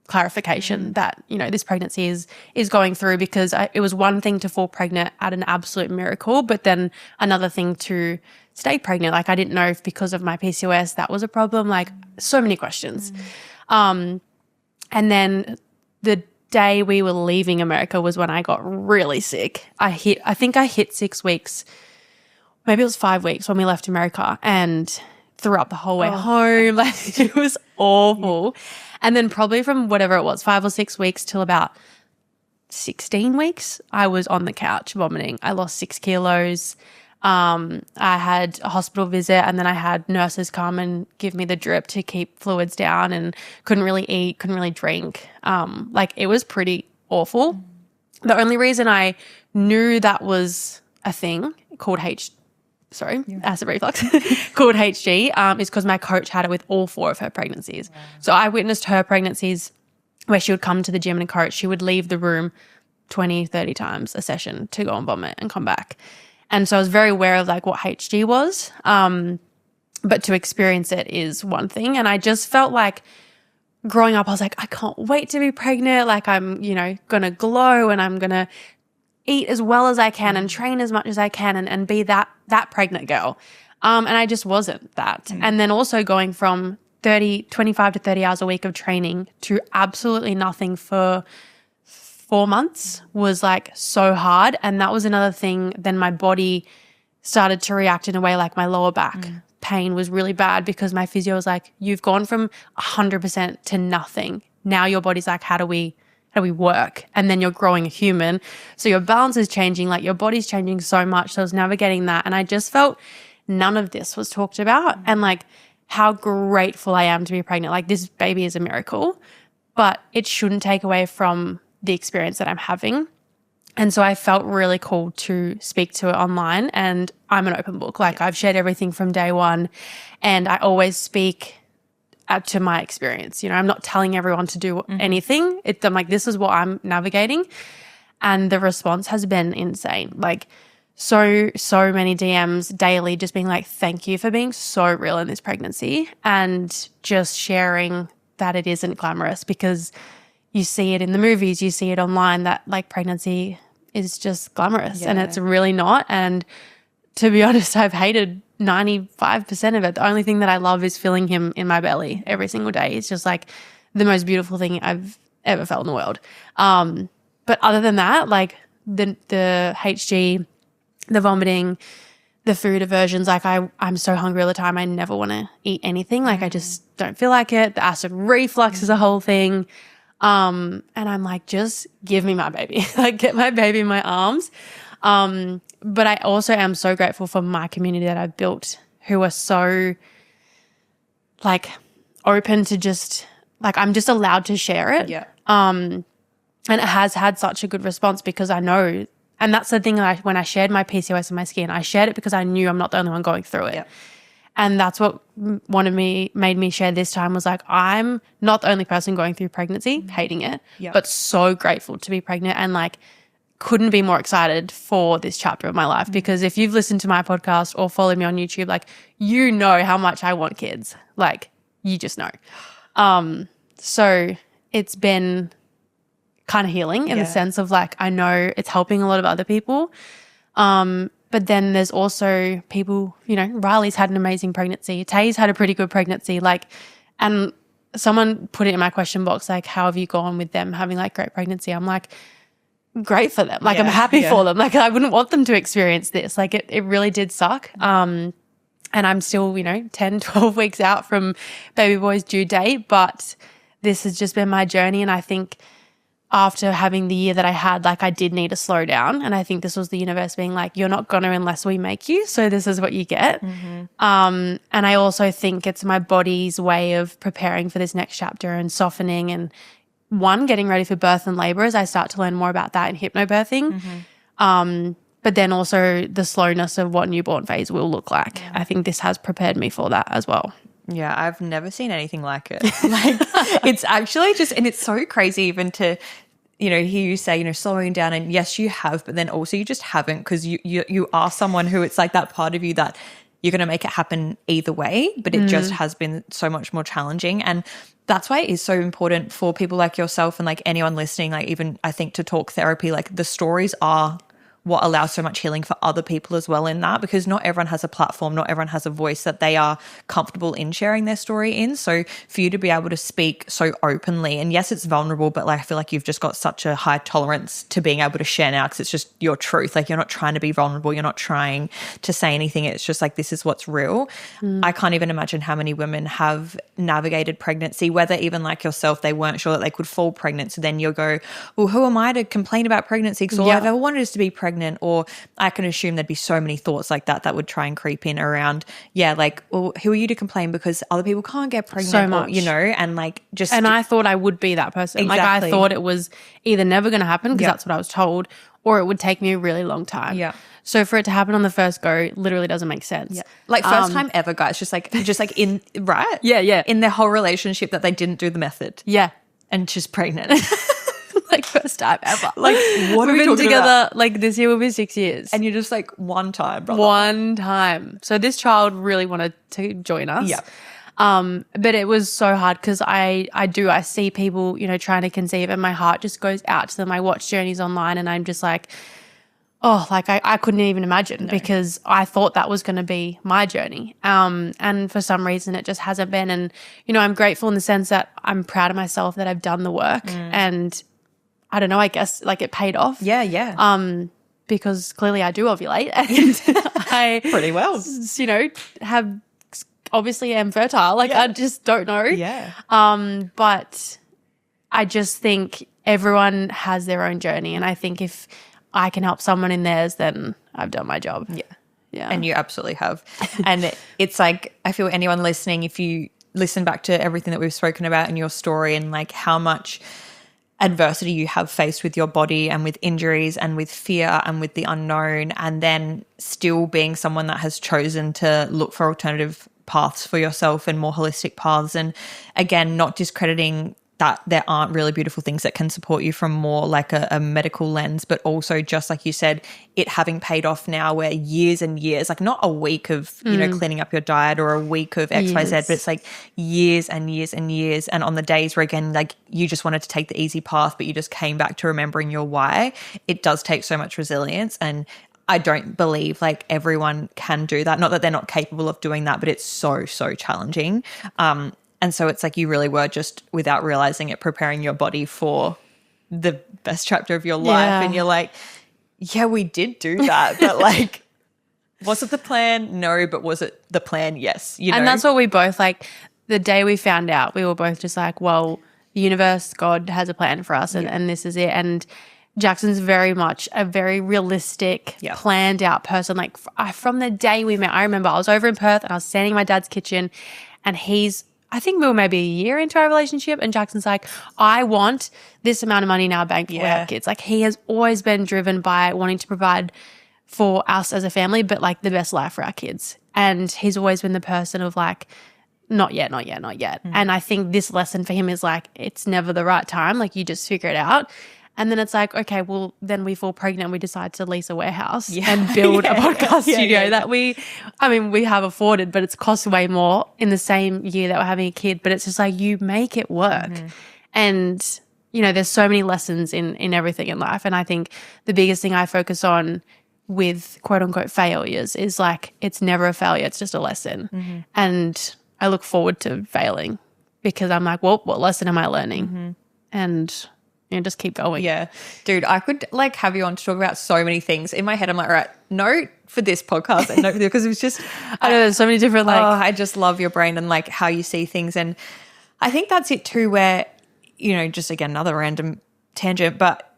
clarification that, this pregnancy is going through, because it was one thing to fall pregnant at an absolute miracle, but then another thing to stay pregnant. Like I didn't know if because of my PCOS that was a problem, like so many questions. And then the day we were leaving America was when I got really sick. I think I hit 6 weeks, maybe it was 5 weeks when we left America, and threw up the whole way home. Like it was awful. And then probably from whatever it was, 5 or 6 weeks till about 16 weeks, I was on the couch vomiting. I lost 6 kilos. I had a hospital visit and then I had nurses come and give me the drip to keep fluids down, and couldn't really eat, couldn't really drink. Like it was pretty awful. The only reason I knew that was a thing called acid reflux called HG is because my coach had it with all 4 of her pregnancies. Wow. So I witnessed her pregnancies where she would come to the gym and coach. She would leave the room 20, 30 times a session to go and vomit and come back. And so I was very aware of like what HG was. But to experience it is one thing. And I just felt like growing up, I was like, I can't wait to be pregnant. Like I'm, going to glow and I'm going to eat as well as I can and train as much as I can and be that pregnant girl. And I just wasn't that. And then also going from 25 to 30 hours a week of training to absolutely nothing for 4 months was like so hard. And that was another thing. Then my body started to react in a way like my lower back pain was really bad because my physio was like, you've gone from 100% to nothing. Now your body's like, how do we work? And then you're growing a human. So your balance is changing, like your body's changing so much. So I was navigating that. And I just felt none of this was talked about. And like how grateful I am to be pregnant. Like this baby is a miracle, but it shouldn't take away from the experience that I'm having. And so I felt really called to speak to it online, and I'm an open book. Like I've shared everything from day one, and I always speak to my experience. You know, I'm not telling everyone to do anything. I'm like, this is what I'm navigating. And the response has been insane. Like so many DMs daily just being like, thank you for being so real in this pregnancy, and just sharing that it isn't glamorous, because you see it in the movies, you see it online, that like pregnancy is just glamorous and it's really not. And to be honest, I've hated 95% of it. The only thing that I love is feeling him in my belly every single day. It's just like the most beautiful thing I've ever felt in the world. But other than that, like the HG, the vomiting, the food aversions, like I'm so hungry all the time. I never want to eat anything. Like I just don't feel like it. The acid reflux is a whole thing. And I'm like, just give me my baby, like get my baby in my arms. But I also am so grateful for my community that I've built, who are so like open to just like, I'm just allowed to share it. Yeah. And it has had such a good response because I know, and that's the thing, when I shared my PCOS and my skin, I shared it because I knew I'm not the only one going through it. Yeah. And that's what made me share this time, was like, I'm not the only person going through pregnancy, hating it, but so grateful to be pregnant, and like couldn't be more excited for this chapter of my life. Because if you've listened to my podcast or followed me on YouTube, like, you know how much I want kids. Like, you just know. So it's been kind of healing in the sense of like, I know it's helping a lot of other people. But then there's also people, you know, Riley's had an amazing pregnancy. Tay's had a pretty good pregnancy. Like, and someone put it in my question box, like, how have you gone with them having like great pregnancy? I'm like, great for them. Like, I'm happy for them. Like, I wouldn't want them to experience this. Like, it really did suck. And I'm still, you know, 10, 12 weeks out from baby boy's due date. But this has just been my journey. And I think after having the year that I had, like, I did need to slow down. And I think this was the universe being like, you're not going to unless we make you. So this is what you get. And I also think it's my body's way of preparing for this next chapter and softening and, getting ready for birth and labor as I start to learn more about that in hypnobirthing. But then also the slowness of what newborn phase will look like. I think this has prepared me for that as well. Yeah, I've never seen anything like it. Like, it's actually just, and it's so crazy even to, you know, hear you say, you know, slowing down, and yes, you have, but then also you just haven't, because you are someone who, it's like that part of you that you're going to make it happen either way, but it just has been so much more challenging. And that's why it is so important for people like yourself and like anyone listening, like even I think to talk therapy, like the stories are what allows so much healing for other people as well in that, because not everyone has a platform, not everyone has a voice that they are comfortable in sharing their story in. So for you to be able to speak so openly, and yes, it's vulnerable, but like I feel like you've just got such a high tolerance to being able to share now, because it's just your truth. Like, you're not trying to be vulnerable, you're not trying to say anything. It's just like, this is what's real. I can't even imagine how many women have navigated pregnancy, whether even like yourself, they weren't sure that they could fall pregnant. So then you'll go, well, who am I to complain about pregnancy? Because all I've ever wanted is to be pregnant. Or I can assume there'd be so many thoughts like that would try and creep in around, like, well, who are you to complain because other people can't get pregnant? So much. Or, you know, and like just. And I thought I would be that person. Exactly. Like, I thought it was either never going to happen, because that's what I was told, or it would take me a really long time. Yeah. So for it to happen on the first go literally doesn't make sense. Yeah. Like, first time ever, guys, just like in, right? Yeah. In their whole relationship that they didn't do the method. Yeah. And she's pregnant. Like, first time ever. Like, what are we We've been talking together, about? like, this year will be 6 years. And you're just like, one time, brother. One time. So this child really wanted to join us. Yeah. But it was so hard, because I see people, you know, trying to conceive, and my heart just goes out to them. I watch journeys online, and I'm just like, oh, like I couldn't even imagine, because I thought that was going to be my journey. And for some reason it just hasn't been. And, you know, I'm grateful in the sense that I'm proud of myself that I've done the work, and I don't know, I guess like it paid off. Yeah. because clearly I do ovulate and I Pretty well. you know, have obviously am fertile. Like I just don't know. Yeah. But I just think everyone has their own journey, and I think if I can help someone in theirs, then I've done my job. Yeah. Yeah. And you absolutely have. And it's like, I feel anyone listening, if you listen back to everything that we've spoken about in your story and like how much adversity you have faced with your body and with injuries and with fear and with the unknown, and then still being someone that has chosen to look for alternative paths for yourself and more holistic paths. And again, not discrediting that there aren't really beautiful things that can support you from more like a medical lens, but also just like you said, it having paid off now where years and years, like not a week of, you know, cleaning up your diet or a week of XYZ, but it's like years and years and years. And on the days where again, like you just wanted to take the easy path, but you just came back to remembering your why, it does take so much resilience. And I don't believe like everyone can do that. Not that they're not capable of doing that, but it's so, so challenging. And so it's like you really were just, without realizing it, preparing your body for the best chapter of your life. Yeah. And you're like, yeah, we did do that. But like, was it the plan? No. But was it the plan? Yes. You know? And that's what we both, like, the day we found out, we were both just like, well, the universe, God has a plan for us and this is it. And Jackson's very much a very realistic, planned out person. Like from the day we met, I remember I was over in Perth and I was standing in my dad's kitchen and I think we were maybe a year into our relationship, and Jackson's like, I want this amount of money in our bank before we have kids. Like he has always been driven by wanting to provide for us as a family, but like the best life for our kids. And he's always been the person of like, not yet, not yet, not yet. And I think this lesson for him is like, it's never the right time. Like you just figure it out. And then it's like, okay, well, then we fall pregnant and we decide to lease a warehouse and build a podcast studio that we have afforded, but it's cost way more in the same year that we're having a kid. But it's just like you make it work. And, you know, there's so many lessons in everything in life. And I think the biggest thing I focus on with quote unquote failures is like it's never a failure, it's just a lesson. And I look forward to failing because I'm like, well, what lesson am I learning? And just keep going. Yeah. Dude, I could like have you on to talk about so many things. In my head, I'm like, all right, note for this podcast and note for this, because it was just, I know there's so many different like. Oh, I just love your brain and like how you see things. And I think that's it too, where, you know, just again, another random tangent, but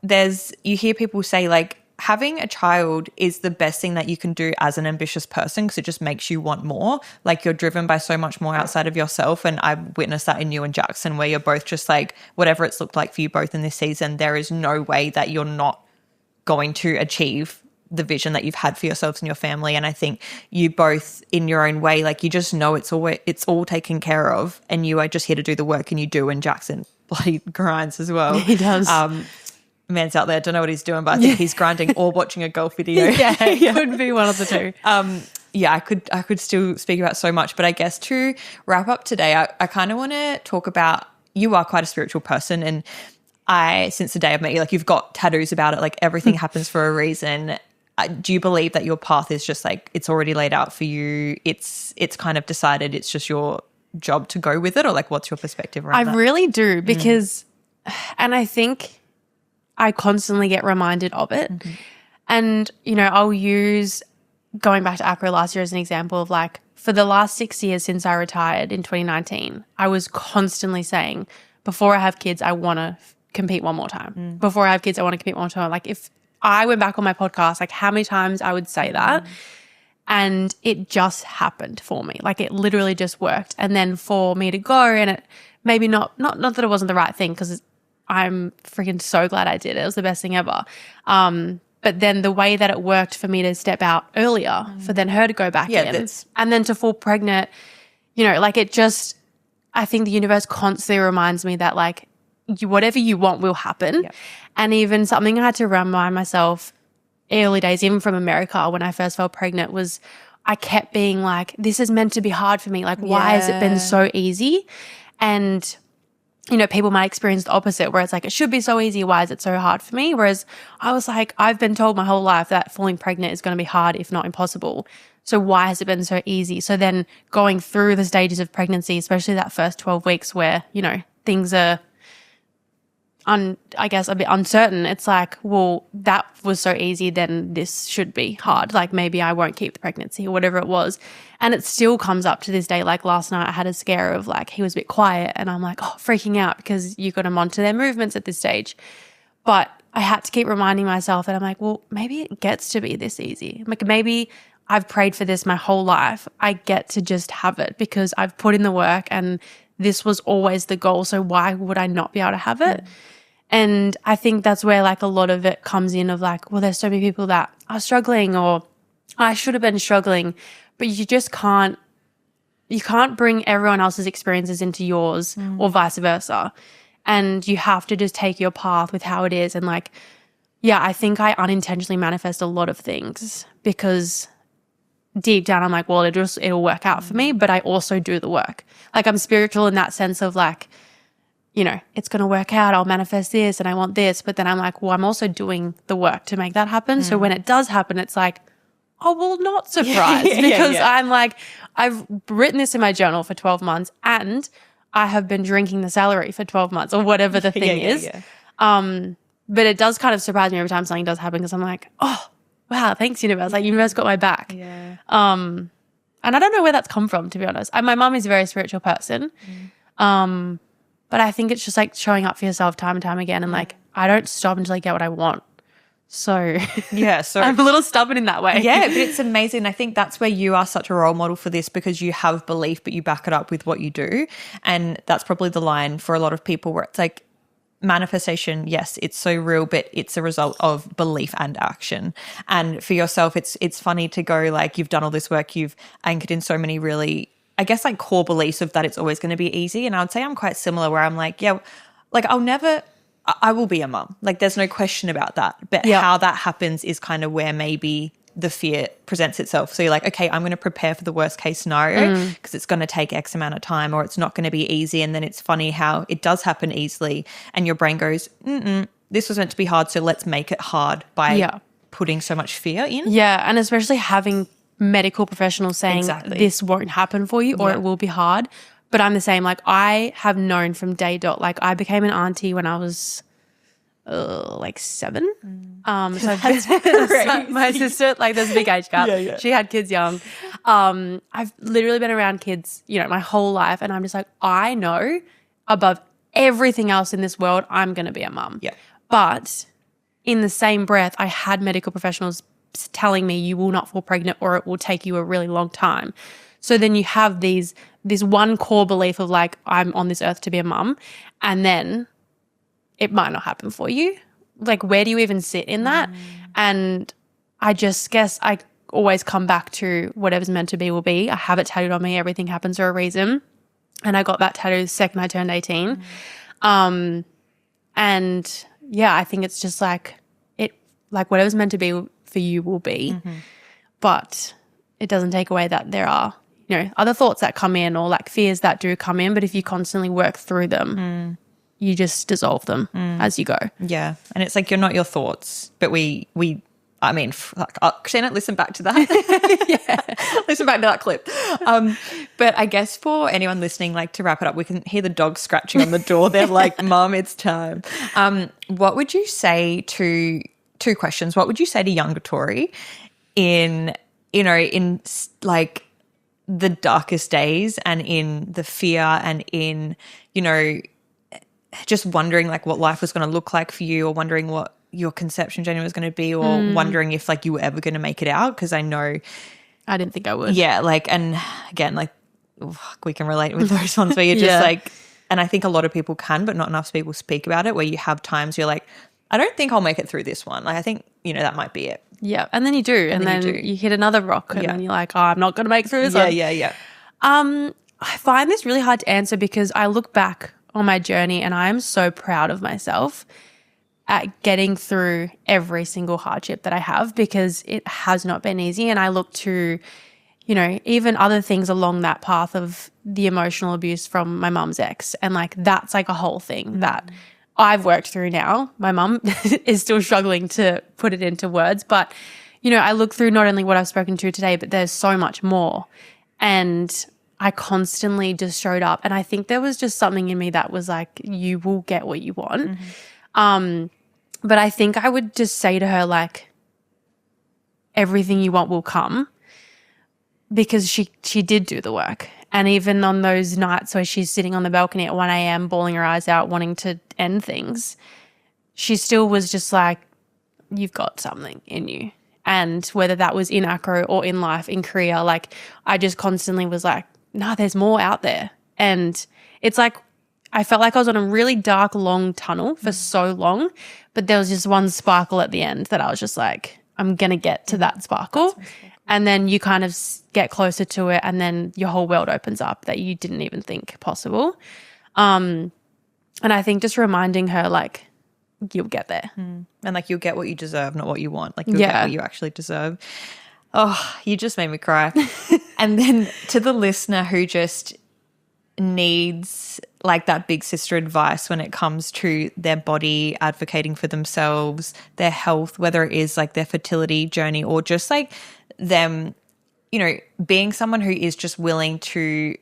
you hear people say like, having a child is the best thing that you can do as an ambitious person because it just makes you want more. Like you're driven by so much more outside of yourself. And I've witnessed that in you and Jackson, where you're both just like, whatever it's looked like for you both in this season, there is no way that you're not going to achieve the vision that you've had for yourselves and your family. And I think you both in your own way, like you just know it's all taken care of and you are just here to do the work, and you do. And Jackson bloody grinds as well. He does. Man's out there, don't know what he's doing, but I think he's grinding or watching a golf video. Could be one of the two. I could still speak about so much, but I guess to wrap up today, I kind of want to talk about, you are quite a spiritual person, and since the day I've met you, like you've got tattoos about it, like everything happens for a reason. Do you believe that your path is just like, it's already laid out for you? It's kind of decided, it's just your job to go with it, or like what's your perspective around that? I really do, because, and I think I constantly get reminded of it. And, you know, I'll use going back to acro last year as an example of like, for the last 6 years since I retired in 2019, I was constantly saying, before I have kids, I want to compete one more time. Before I have kids, I want to compete one more time. Like if I went back on my podcast, like how many times I would say that, and it just happened for me. Like it literally just worked. And then for me to go, and it maybe not that it wasn't the right thing, because I'm freaking so glad I did it. It was the best thing ever. But then the way that it worked for me to step out earlier, for then her to go back in, and then to fall pregnant, you know, like it just, I think the universe constantly reminds me that like whatever you want will happen. And even something I had to remind myself early days, even from America when I first fell pregnant, was I kept being like, this is meant to be hard for me. Like, why has it been so easy? And you know, people might experience the opposite, where it's like, it should be so easy. Why is it so hard for me? Whereas I was like, I've been told my whole life that falling pregnant is going to be hard, if not impossible. So why has it been so easy? So then going through the stages of pregnancy, especially that first 12 weeks where, you know, things are I guess a bit uncertain, it's like, well, that was so easy, then this should be hard. Like maybe I won't keep the pregnancy or whatever it was. And it still comes up to this day. Like last night I had a scare of like, he was a bit quiet and I'm like, oh, freaking out because you got to monitor their movements at this stage. But I had to keep reminding myself that I'm like, well, maybe it gets to be this easy. Like maybe I've prayed for this my whole life. I get to just have it because I've put in the work and this was always the goal. So why would I not be able to have it? And I think that's where like a lot of it comes in of like, well, there's so many people that are struggling or I should have been struggling, but you just can't bring everyone else's experiences into yours or vice versa. And you have to just take your path with how it is. And like, yeah, I think I unintentionally manifest a lot of things because deep down I'm like, well, it'll work out for me, but I also do the work. Like I'm spiritual in that sense of like, you know, it's going to work out. I'll manifest this and I want this. But then I'm like, well, I'm also doing the work to make that happen. So when it does happen, it's like, oh, well, not surprised because I'm like, I've written this in my journal for 12 months and I have been drinking the celery for 12 months or whatever the thing is. But it does kind of surprise me every time something does happen because I'm like, oh, wow, thanks, universe. Like universe got my back. And I don't know where that's come from, to be honest. My mum is a very spiritual person. But I think it's just like showing up for yourself time and time again and like I don't stop until I get what I want. So so I'm a little stubborn in that way. Yeah, but it's amazing. I think that's where you are such a role model for this because you have belief, but you back it up with what you do. And that's probably the line for a lot of people where it's like manifestation, yes, it's so real, but it's a result of belief and action. And for yourself, it's funny to go like you've done all this work, you've anchored in so many really, I guess, like core beliefs of that it's always going to be easy. And I would say I'm quite similar where I'm like, yeah, like I will be a mum. Like there's no question about that. But how that happens is kind of where maybe the fear presents itself. So you're like, okay, I'm going to prepare for the worst case scenario because it's going to take X amount of time or it's not going to be easy. And then it's funny how it does happen easily and your brain goes, this was meant to be hard, so let's make it hard by putting so much fear in. Yeah, and especially having medical professionals saying this won't happen for you or it will be hard. But I'm the same. Like I have known from day dot, like I became an auntie when I was like 7. So my sister, like there's a big age gap. She had kids young. I've literally been around kids, you know, my whole life. And I'm just like, I know above everything else in this world, I'm going to be a mum. But in the same breath, I had medical professionals telling me you will not fall pregnant or it will take you a really long time. So then you have this one core belief of like, I'm on this earth to be a mum, and then it might not happen for you. Like, where do you even sit in that? And I just guess I always come back to whatever's meant to be will be. I have it tattooed on me. Everything happens for a reason. And I got that tattoo the second I turned 18. And yeah, I think it's just like whatever's meant to be for you will be. But it doesn't take away that there are, you know, other thoughts that come in or like fears that do come in. But if you constantly work through them, you just dissolve them as you go. Yeah. And it's like you're not your thoughts, but I mean, Christina, listen back to that. Listen back to that clip. But I guess for anyone listening, like to wrap it up, we can hear the dogs scratching on the door. They're like, Mum, it's time. What would you say to, 2 questions. What would you say to younger Tori in like the darkest days and in the fear and in, you know, just wondering like what life was going to look like for you or wondering what your conception journey was going to be or wondering if like you were ever going to make it out? Because I know I didn't think I would. Yeah, like, and again, like we can relate with those ones where you're just like, and I think a lot of people can, but not enough people speak about it, where you have times you're like, I don't think I'll make it through this one. Like I think, you know, that might be it. Yeah. And then you do. And then you hit another rock and then you're like, oh, I'm not going to make it through this one. I find this really hard to answer because I look back on my journey and I am so proud of myself at getting through every single hardship that I have because it has not been easy. And I look to, you know, even other things along that path of the emotional abuse from my mum's ex. And like, that's like a whole thing that I've worked through now. My mum is still struggling to put it into words. But, you know, I look through not only what I've spoken to today, but there's so much more. And I constantly just showed up. And I think there was just something in me that was like, you will get what you want. But I think I would just say to her, like, everything you want will come, because she did do the work. And even on those nights where she's sitting on the balcony at 1 a.m. bawling her eyes out, wanting to end things, she still was just like, you've got something in you. And whether that was in acro or in life, in career, like, I just constantly was like, no, there's more out there. And it's like, I felt like I was on a really dark, long tunnel for so long, but there was just one sparkle at the end that I was just like, I'm going to get to that sparkle. And then you kind of get closer to it, and then your whole world opens up that you didn't even think possible. And I think just reminding her, like, you'll get there. And, like, you'll get what you deserve, not what you want. Like, you'll get what you actually deserve. Oh, you just made me cry. And then to the listener who just needs, like, that big sister advice when it comes to their body, advocating for themselves, their health, whether it is, like, their fertility journey or just, like, them, you know, being someone who is just willing to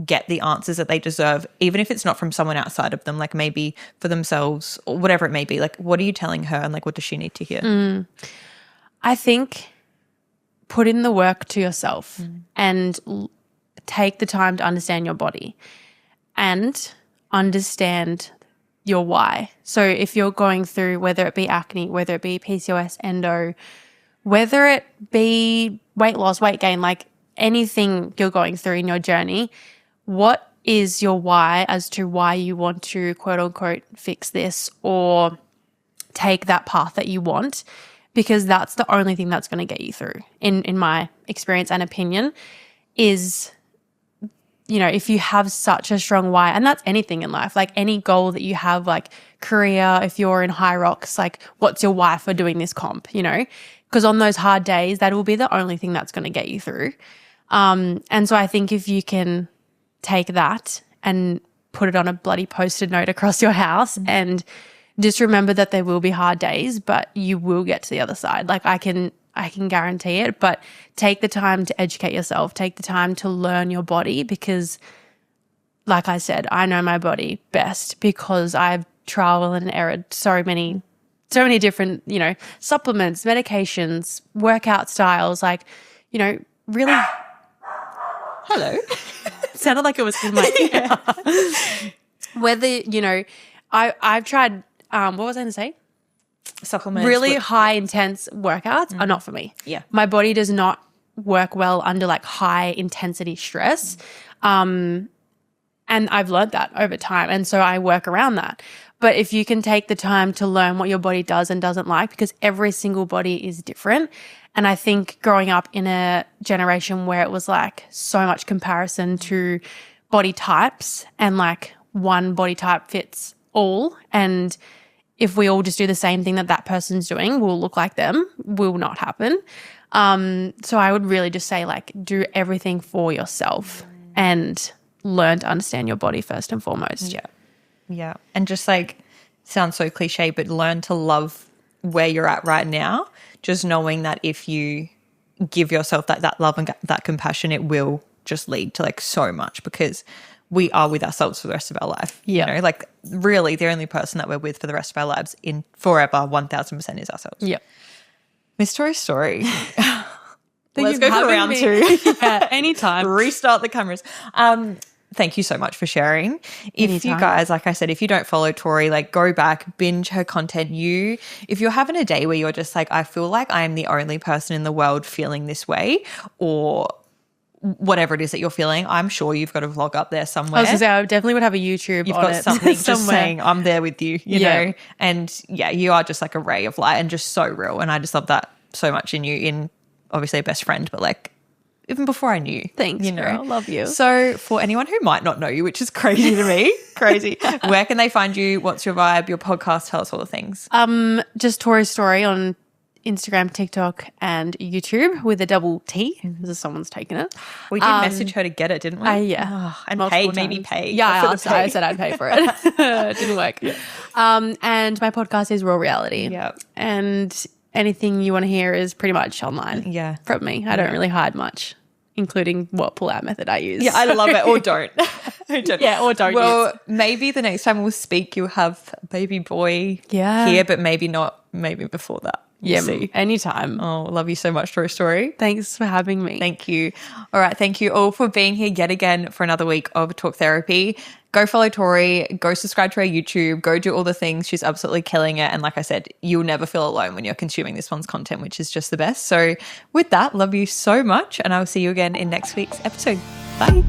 get the answers that they deserve, even if it's not from someone outside of them, like maybe for themselves or whatever it may be. Like, what are you telling her, and, like, what does she need to hear? I think put in the work to yourself and take the time to understand your body and understand your why. So if you're going through, whether it be acne, whether it be PCOS, endo, whether it be weight loss, weight gain, like anything you're going through in your journey, what is your why as to why you want to, quote unquote, fix this or take that path that you want? Because that's the only thing that's going to get you through, in my experience and opinion, is, you know, if you have such a strong why, and that's anything in life, like any goal that you have, like career, if you're in high rocks, like what's your why for doing this comp, you know? Because on those hard days, that will be the only thing that's going to get you through. And so I think if you can take that and put it on a bloody Post-it note across your house and just remember that there will be hard days, but you will get to the other side. Like, I can guarantee it, but take the time to educate yourself, take the time to learn your body, because like I said, I know my body best because I've trialed and errored so many different, you know, supplements, medications, workout styles, like, you know, really. Hello. It sounded like it was in my ear. Whether, you know, I've tried, what was I going to say? Supplements. Really high intense workouts are not for me. Yeah. My body does not work well under like high intensity stress. And I've learned that over time. And so I work around that. But if you can take the time to learn what your body does and doesn't like, because every single body is different. And I think growing up in a generation where it was like so much comparison to body types and like one body type fits all, and if we all just do the same thing that person's doing, we'll look like them, will not happen. So I would really just say, like, do everything for yourself and learn to understand your body first and foremost. Yeah. Yeah. And just, like, sounds so cliche, but learn to love where you're at right now. Just knowing that if you give yourself that love and that compassion, it will just lead to, like, so much, because we are with ourselves for the rest of our life. Yeah. You know, like, really the only person that we're with for the rest of our lives in forever, 1000% is ourselves. Yeah. Miss Tori's story. Let's go for round 2. Yeah, anytime. Restart the cameras. Thank you so much for sharing. If you guys, like I said, if you don't follow Tori, like, go back, binge her content. If you're having a day where you're just like, I feel like I am the only person in the world feeling this way, or whatever it is that you're feeling, I'm sure you've got a vlog up there somewhere. I was going to say, I definitely would have a YouTube You've on got it something just somewhere. saying, I'm there with you, you know? And yeah, you are just like a ray of light and just so real. And I just love that so much in you, in obviously a best friend, but like even before I knew. Thanks, you know? girl. Love you. So for anyone who might not know you, which is crazy to me, where can they find you? What's your vibe, your podcast? Tell us all the things. Just Tori's Story on Instagram, TikTok, and YouTube with a double T, as someo's taken it. We did message her to get it, didn't we? Yeah. And Multiple paid, maybe times. paid. Yeah, I said I'd pay for it. It didn't work. Yeah. And my podcast is Raw Reality. Yeah. And anything you want to hear is pretty much online from me. I don't really hide much, including what pull-out method I use. Yeah, I love it. Or don't. Yeah, or don't Well, use. maybe the next time we'll speak, you'll have baby boy Yeah. here, but maybe not. Maybe before that. Yeah, See. anytime. Oh, love you so much, Tori Story. Thanks for having me. Thank you. All right. Thank you all for being here yet again for another week of Talk Therapy. Go follow Tori. Go subscribe to her YouTube. Go do all the things. She's absolutely killing it. And like I said, you'll never feel alone when you're consuming this one's content, which is just the best. So with that, love you so much. And I'll see you again in next week's episode. Bye.